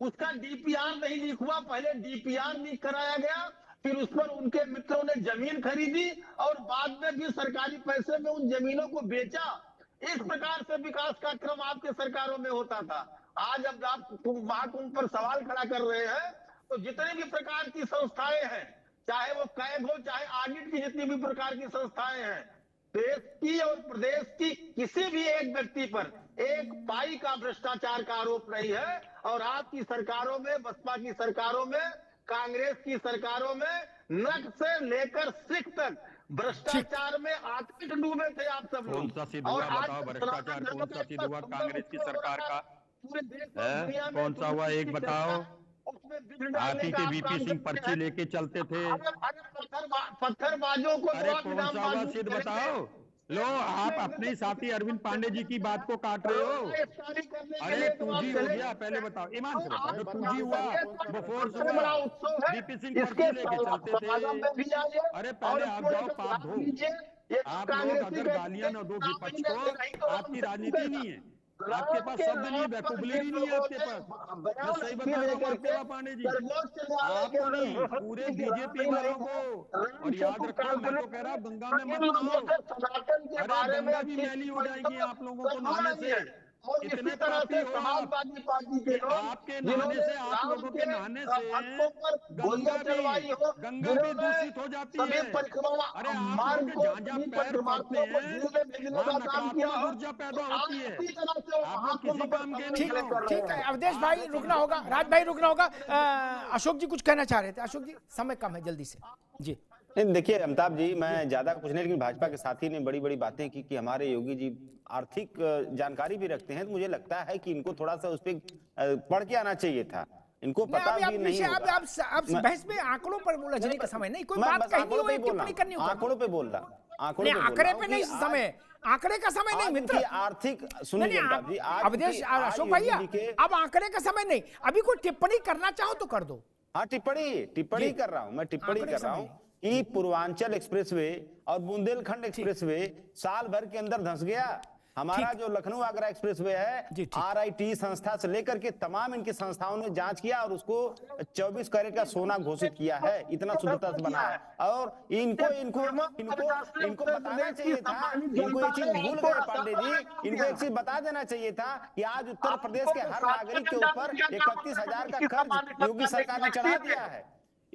[SPEAKER 9] उसका डीपीआर नहीं लीक हुआ। पहले डीपीआर लीक कराया गया, फिर उस पर उनके मित्रों ने जमीन खरीदी और बाद में भी सरकारी पैसे में उन जमीनों को बेचा। इस प्रकार से विकास का क्रम आपके सरकारों में होता था। आज अब आप महाकुंभ पर सवाल खड़ा कर रहे हैं, तो जितने भी प्रकार की संस्थाएं हैं, चाहे वो कैग हो, चाहे ऑडिट की जितनी भी प्रकार की संस्थाएं हैं, देश की और प्रदेश की किसी भी एक व्यक्ति पर एक पाई का भ्रष्टाचार का आरोप नहीं है। और आपकी सरकारों में, बसपा की सरकारों में, कांग्रेस की सरकारों में नक से लेकर सिख तक भ्रष्टाचार में आतंक डूबे थे आप सब लोग।
[SPEAKER 7] कौन सा सिद्ध हुआ बताओ, भ्रष्टाचार कौन सा सिद्ध हुआ कांग्रेस की सरकार का? कौन सा हुआ एक बताओ। हाथी के वीपी सिंह पर्ची लेके चलते थे।
[SPEAKER 9] पत्थरबाजों को
[SPEAKER 7] अरे कौन सा हुआ सिद्ध बताओ। लो, आप अपने साथी अरविंद पांडे जी की बात को काट रहे हो। अरे 2G हो गया, पहले बताओ, ईमान से बताओ, जो 2G हुआ, बोफोर्स हुआ, वीपी सिंह पर्ची लेके चलते थे। अरे पहले आप जाओ पाप धो। आप लोग अगर गालियां न दो विपक्ष को, आपकी राजनीति नहीं है, आपके पास शब्द नहीं, वोकैबुलरी नहीं है आपके पास। मैं सही बता रहा हूँ आपके पांडे जी, आपको नहीं, पूरे बीजेपी वालों को। और याद रखो, मैं तो कह रहा हूँ गंगा में मत नहाओ। अरे गंगा भी मैली हो जाएगी आप लोगों को नहाने से। इतने पापी हो
[SPEAKER 9] समाजवादी पार्टी के लोग,
[SPEAKER 7] आपके नहाने से, आप लोगों के नहाने से गंगा भी दूषित हो जाती है। अरे आप लोग जहाँ जहाँ पैर पड़ते हैं वहाँ नकारात्मक ऊर्जा पैदा होती है। आप लोग किसी काम के नहीं हो।
[SPEAKER 1] ठीक है अवधेश भाई, रुकना होगा, राज भाई रुकना होगा। अशोक जी कुछ कहना चाह रहे थे। अशोक जी, समय कम है, जल्दी से जी।
[SPEAKER 8] नहीं देखिए अमिताभ जी, मैं ज्यादा कुछ नहीं, लेकिन भाजपा के साथी ने बड़ी बड़ी बातें की कि हमारे योगी जी आर्थिक जानकारी भी रखते हैं। तो मुझे लगता है कि इनको थोड़ा सा उस पर पढ़ के आना चाहिए था, इनको पता भी नहीं होगा।
[SPEAKER 1] आप बहस में आंकड़ों पर उलझने का समय नहीं, कोई बात कहनी हो, टिप्पणी करनी हो,
[SPEAKER 8] आंकड़ों पे बोल रहा,
[SPEAKER 1] आंकड़े पे नहीं समय, आंकड़े का समय नहीं मित्र।
[SPEAKER 8] आर्थिक सुनिए
[SPEAKER 1] अवधेश, अशोक भैया, अब आंकड़े का समय नहीं, अभी कोई टिप्पणी करना चाहो तो कर दो।
[SPEAKER 8] हाँ, टिप्पणी कर रहा हूँ, मैं टिप्पणी कर रहा हूँ कि पूर्वांचल एक्सप्रेसवे और बुंदेलखंड एक्सप्रेसवे साल भर के अंदर धंस गया। हमारा जो लखनऊ आगरा एक्सप्रेसवे है, RIT संस्था से लेकर के तमाम इनकी संस्थाओं ने जांच किया और उसको 24 कैरेट का सोना घोषित किया है, इतना शुद्धता से बना है। और इनको बताना चाहिए था, इनको एक चीज भूल गए पांडे जी, इनको एक चीज बता देना चाहिए था कि आज उत्तर प्रदेश के हर नागरिक के ऊपर 31,000 का कर्ज योगी सरकार ने चढ़ा दिया है।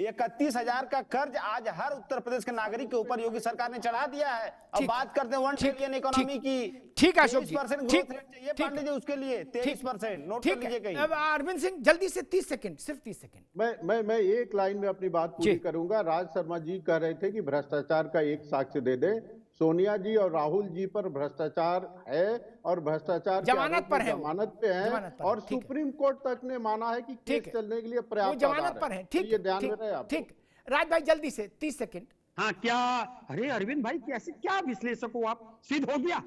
[SPEAKER 8] 31,000 का कर्ज आज हर उत्तर प्रदेश के नागरिक के ऊपर योगी सरकार ने चढ़ा दिया है। अब बात करते हैं 1 ट्रिलियन इकोनॉमी की।
[SPEAKER 1] ठीक है अशोक जी,
[SPEAKER 8] 23% ग्रोथ रेट चाहिए पांडे जी उसके लिए, 23%। नोट कर लीजिए कहीं।
[SPEAKER 1] अब अरविंद सिंह जल्दी से 30 सेकंड, सिर्फ 30 सेकंड।
[SPEAKER 6] मैं एक लाइन में अपनी बात पूरी करूंगा। राज शर्मा जी कह रहे थे कि भ्रष्टाचार का एक साक्ष्य दे दे। सोनिया जी और राहुल जी पर भ्रष्टाचार है और भ्रष्टाचार
[SPEAKER 1] जमानत पर है,
[SPEAKER 6] जमानत पे है और सुप्रीम कोर्ट तक ने माना है कि केस चलने के लिए पर्याप्त
[SPEAKER 1] जमानत पर है। ठीक,
[SPEAKER 6] ये ध्यान में रहे आप।
[SPEAKER 1] ठीक, राज भाई जल्दी से 30 सेकंड।
[SPEAKER 7] हाँ क्या, अरे अरविंद भाई कैसे, क्या विश्लेषक हो आप, सिद्ध हो गया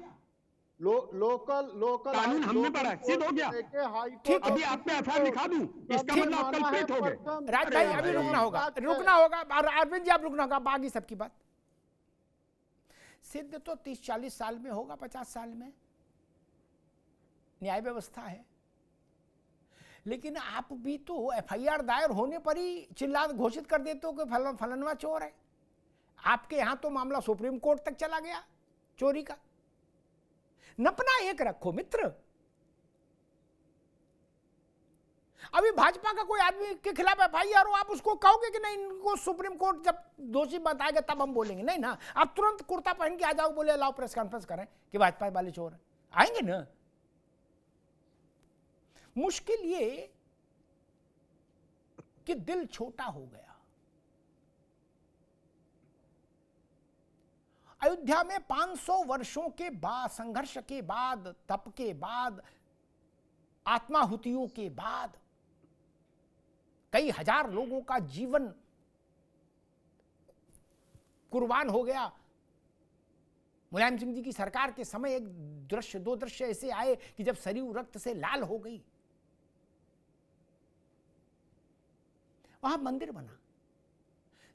[SPEAKER 6] लोकल
[SPEAKER 7] कानून हमने पढ़ा, सिद्ध हो गया।
[SPEAKER 6] ठीक,
[SPEAKER 7] अभी आप पे एफआईआर लिखा दूं, इसका मतलब आप कल्प्रिट हो गए।
[SPEAKER 1] राज भाई अभी रुकना होगा अरविंद जी, आप रुकना होगा, बाकी सबकी बात। सिद्ध तो 30-40 साल में होगा, 50 साल में, न्याय व्यवस्था है। लेकिन आप भी तो एफआईआर दायर होने पर ही चिल्ला घोषित कर देते हो कि फलनवा चोर है। आपके यहां तो मामला सुप्रीम कोर्ट तक चला गया चोरी का। नपना एक रखो मित्र। अभी भाजपा का कोई आदमी के खिलाफ एफआईआर हो, आप उसको कहोगे कि नहीं इनको सुप्रीम कोर्ट जब दोषी बताएगा तब हम बोलेंगे? नहीं ना, आप तुरंत कुर्ता पहन के आ जाओ, बोले लाओ प्रेस कॉन्फ्रेंस करें कि भाजपा वाले चोर हैं, आएंगे ना। मुश्किल ये कि दिल छोटा हो गया। अयोध्या में 500 वर्षों के बाद, संघर्ष के बाद, तप के बाद, आत्माहुतियों के बाद, कई हजार लोगों का जीवन कुर्बान हो गया। मुलायम सिंह जी की सरकार के समय एक दृश्य, 2 दृश्य ऐसे आए कि जब सरयू रक्त से लाल हो गई। वहां मंदिर बना।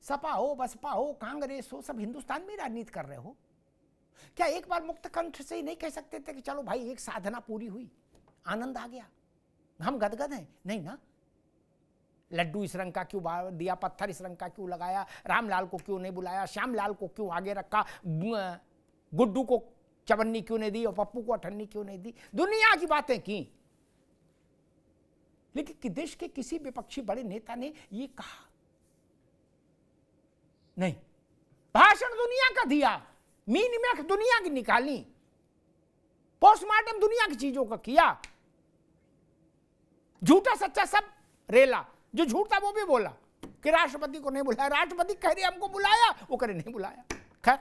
[SPEAKER 1] सपा हो, बसपा हो, कांग्रेस हो, सब हिंदुस्तान में राजनीति कर रहे हो। क्या एक बार मुक्त कंठ से ही नहीं कह सकते थे कि चलो भाई एक साधना पूरी हुई, आनंद आ गया, हम गदगद हैं? नहीं ना। लड्डू इस रंग का क्यों दिया, पत्थर इस रंग का क्यों लगाया, रामलाल को क्यों नहीं बुलाया, श्यामलाल को क्यों आगे रखा, गुड्डू को चवन्नी क्यों नहीं दी और पप्पू को अठन्नी क्यों नहीं दी, दुनिया की बातें की। लेकिन देश के किसी विपक्षी बड़े नेता ने ये कहा नहीं। भाषण दुनिया का दिया, मीन में दुनिया की निकाली, पोस्टमार्टम दुनिया की चीजों का किया, झूठा सच्चा सब रेला। जो झूठ था वो भी बोला कि राष्ट्रपति को नहीं बुलाया, राष्ट्रपति कह रहे हमको बुलाया, वो करे नहीं बुलाया। खैर,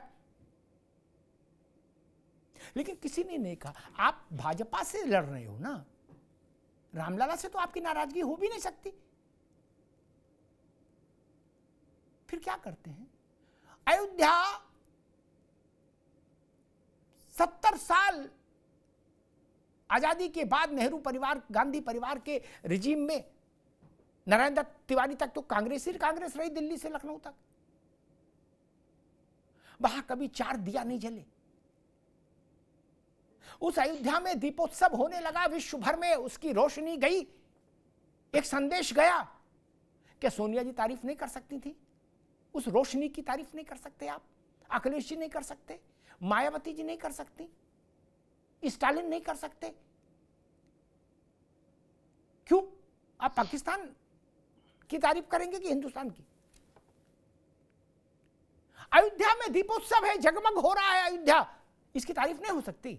[SPEAKER 1] लेकिन किसी ने नहीं कहा आप भाजपा से लड़ रहे हो ना, रामलला से तो आपकी नाराजगी हो भी नहीं सकती। फिर क्या करते हैं? अयोध्या 70 साल आजादी के बाद नेहरू परिवार, गांधी परिवार के रिजीम में नारायण दत्त तिवारी तक तो कांग्रेस ही कांग्रेस रही, दिल्ली से लखनऊ तक। वहां कभी 4 दिया नहीं जले। उस अयोध्या में दीपोत्सव होने लगा, विश्व भर में उसकी रोशनी गई, एक संदेश गया। क्या सोनिया जी तारीफ नहीं कर सकती थी? उस रोशनी की तारीफ नहीं कर सकते आप? अखिलेश जी नहीं कर सकते? मायावती जी नहीं कर सकती? स्टालिन नहीं कर सकते? क्यों? आप पाकिस्तान की तारीफ करेंगे कि हिंदुस्तान की? अयोध्या में दीपोत्सव है, जगमग हो रहा है अयोध्या, इसकी तारीफ नहीं हो सकती?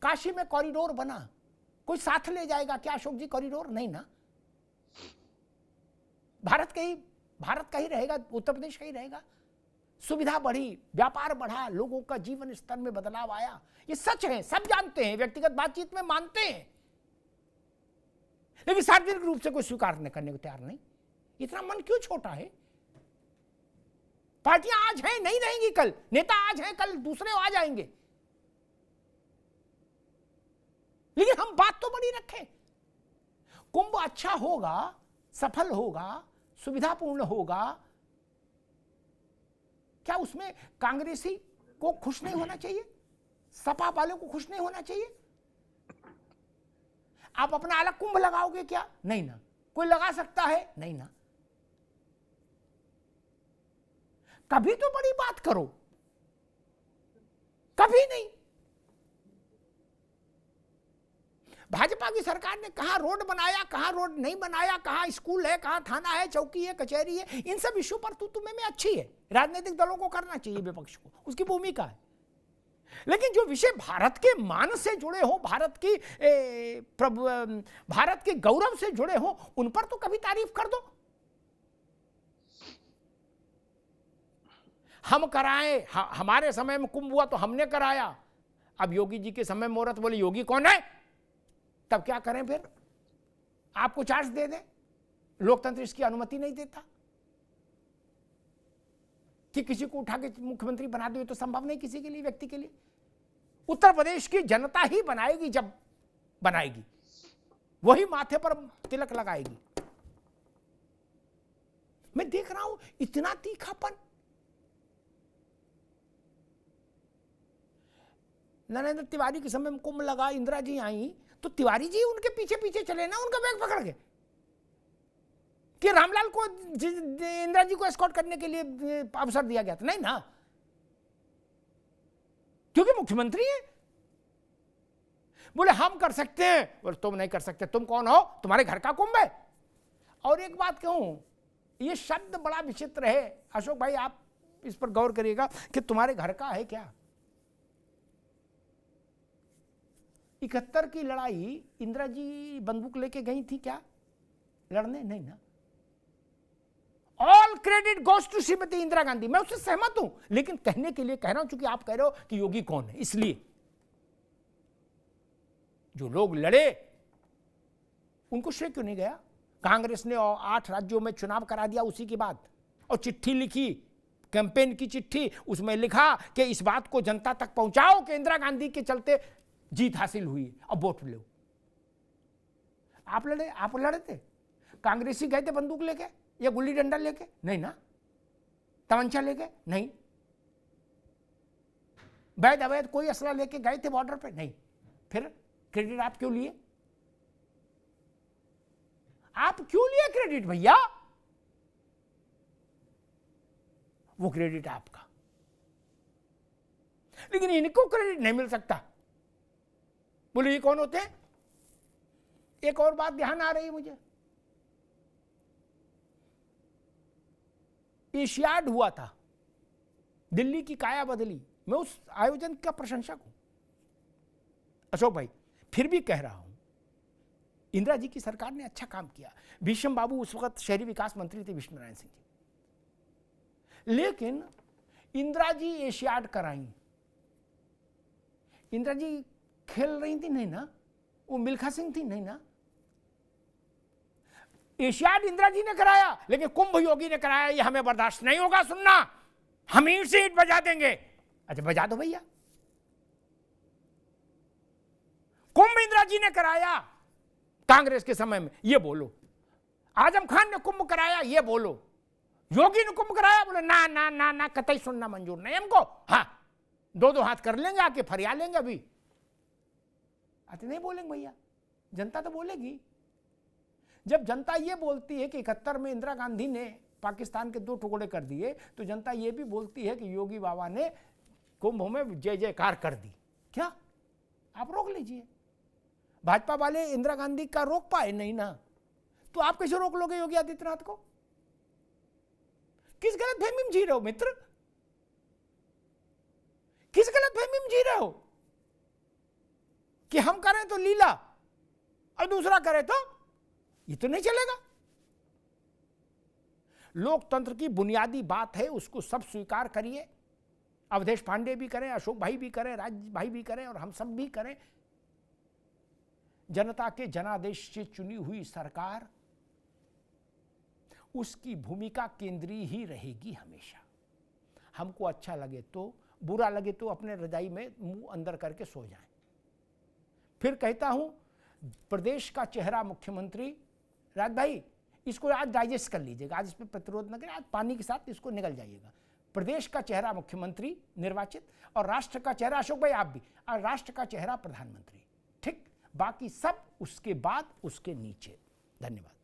[SPEAKER 1] काशी में कॉरिडोर बना, कोई साथ ले जाएगा क्या अशोक जी कॉरिडोर? नहीं ना। भारत का ही रहेगा, उत्तर प्रदेश का ही रहेगा। सुविधा बढ़ी, व्यापार बढ़ा, लोगों का जीवन स्तर में बदलाव आया। ये सच है, सब जानते हैं, व्यक्तिगत बातचीत में मानते हैं, लेकिन सार्वजनिक रूप से कोई स्वीकार करने को तैयार नहीं। इतना मन क्यों छोटा है? पार्टियां आज हैं, नहीं रहेंगी कल, नेता आज हैं, कल दूसरे आ जाएंगे, लेकिन हम बात तो बड़ी रखें। कुंभ अच्छा होगा, सफल होगा, सुविधापूर्ण होगा, क्या उसमें कांग्रेसी को खुश नहीं होना चाहिए? सपा वालों को खुश नहीं होना चाहिए? आप अपना अलग कुंभ लगाओगे क्या? नहीं ना। कोई लगा सकता है? नहीं ना। कभी तो बड़ी बात करो, कभी नहीं। भाजपा की सरकार ने कहां रोड बनाया, कहां रोड नहीं बनाया, कहां स्कूल है, कहां थाना है, चौकी है, कचहरी है, इन सब इश्यू पर तू तुम्हें में अच्छी है। राजनीतिक दलों को करना चाहिए, विपक्ष को, उसकी भूमिका है। लेकिन जो विषय भारत के मान से जुड़े हो, भारत के गौरव से जुड़े हो, उन पर तो कभी तारीफ कर दो। हम कराएं, हमारे समय में कुंभ हुआ तो हमने कराया। अब योगी जी के समय में औरत बोली योगी कौन है, तब क्या करें फिर? आपको चार्ज दे दे, लोकतंत्र इसकी अनुमति नहीं देता कि किसी को उठा के मुख्यमंत्री बना दो, तो संभव नहीं किसी के लिए, व्यक्ति के लिए। उत्तर प्रदेश की जनता ही बनाएगी, जब बनाएगी वही माथे पर तिलक लगाएगी। मैं देख रहा हूं इतना तीखापन। नरेंद्र तिवारी के समय में कुंभ लगा, इंदिरा जी आई, तो तिवारी जी उनके पीछे पीछे चले ना, उनका बैग पकड़ के, कि रामलाल को इंदिरा जी को एस्कॉर्ट करने के लिए अवसर दिया गया था? नहीं ना, क्योंकि मुख्यमंत्री है। बोले हम कर सकते हैं, बोले तुम नहीं कर सकते, तुम कौन हो, तुम्हारे घर का कुंभ है। और एक बात कहूं, ये शब्द बड़ा विचित्र है अशोक भाई, आप इस पर गौर करिएगा कि तुम्हारे घर का है क्या। 71 की लड़ाई इंदिरा जी बंदूक लेके गई थी क्या लड़ने? नहीं ना। All credit goes to Shrimati Indira Gandhi. मैं उससे सहमत हूं, लेकिन कहने के लिए कह रहा हूं, चूंकि आप कह रहे हो कि योगी कौन है, इसलिए जो लोग लड़े उनको श्रेय क्यों नहीं गया? कांग्रेस ने 8 राज्यों में चुनाव करा दिया उसी की बात, और चिट्ठी लिखी, कैंपेन की चिट्ठी, उसमें लिखा कि इस बात को जनता तक पहुंचाओ कि इंदिरा गांधी के चलते जीत हासिल हुई, अब वोट लो। आप लड़े? आप लड़े थे? कांग्रेसी गए थे बंदूक लेके या गुल्ली डंडा लेके? नहीं ना। तमंचा लेके? नहीं। वैध अवैध कोई असला लेके गए थे बॉर्डर पे? नहीं। फिर क्रेडिट आप क्यों लिए? आप क्यों लिए क्रेडिट भैया? वो क्रेडिट आपका, लेकिन इनको क्रेडिट नहीं मिल सकता। बोले ये कौन होते हैं? एक और बात ध्यान आ रही मुझे, एशियाड हुआ था, दिल्ली की काया बदली। मैं उस आयोजन का प्रशंसक हूं अशोक भाई, फिर भी कह रहा हूं इंदिरा जी की सरकार ने अच्छा काम किया। भीष्म बाबू उस वक्त शहरी विकास मंत्री थे, विष्णु नारायण सिंह जी, लेकिन इंदिरा जी एशियाड कराई। इंदिरा जी खेल रही थी? नहीं ना। वो मिल्खा सिंह थी? नहीं ना। एशियाड इंदिरा जी ने कराया, लेकिन कुंभ योगी ने कराया। ये हमें बर्दाश्त नहीं होगा सुनना, हम ईंट से ईंट बजा देंगे। अच्छा बजा दो भैया। कुंभ इंदिरा जी ने कराया कांग्रेस के समय में, ये बोलो। आजम खान ने कुंभ कराया, ये बोलो। योगी ने कुंभ कराया, बोले ना ना ना ना, कतई सुनना मंजूर नहीं हमको। हाँ, 2-2 हाथ कर लेंगे, आके फरिया लेंगे। अभी अति नहीं बोलेंगे भैया, जनता तो बोलेगी। जब जनता ये बोलती है कि 71 में इंदिरा गांधी ने पाकिस्तान के 2 टुकड़े कर दिए, तो जनता ये भी बोलती है कि योगी बाबा ने कुंभ में जय जयकार कर दी। क्या आप रोक लीजिए? भाजपा वाले इंदिरा गांधी का रोक पाए नहीं ना, तो आप कैसे रोक लोगे योगी आदित्यनाथ को? किस गलत फहमी में जी रहे हो मित्र? किस गलत फहमी में जी रहे हो कि हम करें तो लीला और दूसरा करे तो? ये तो नहीं चलेगा। लोकतंत्र की बुनियादी बात है, उसको सब स्वीकार करिए। अवधेश पांडे भी करें, अशोक भाई भी करें, राज भाई भी करें, और हम सब भी करें। जनता के जनादेश से चुनी हुई सरकार, उसकी भूमिका केंद्रीय ही रहेगी हमेशा। हमको अच्छा लगे तो, बुरा लगे तो अपने रजाई में मुंह अंदर करके सो जाएं। फिर कहता हूं, प्रदेश का चेहरा मुख्यमंत्री, राज भाई इसको आज डाइजेस्ट कर लीजिएगा, आज इस पर प्रतिरोध न करें, आज पानी के साथ इसको निकल जाइएगा। प्रदेश का चेहरा मुख्यमंत्री निर्वाचित, और राष्ट्र का चेहरा अशोक भाई आप भी, और राष्ट्र का चेहरा प्रधानमंत्री, ठीक, बाकी सब उसके बाद उसके नीचे। धन्यवाद।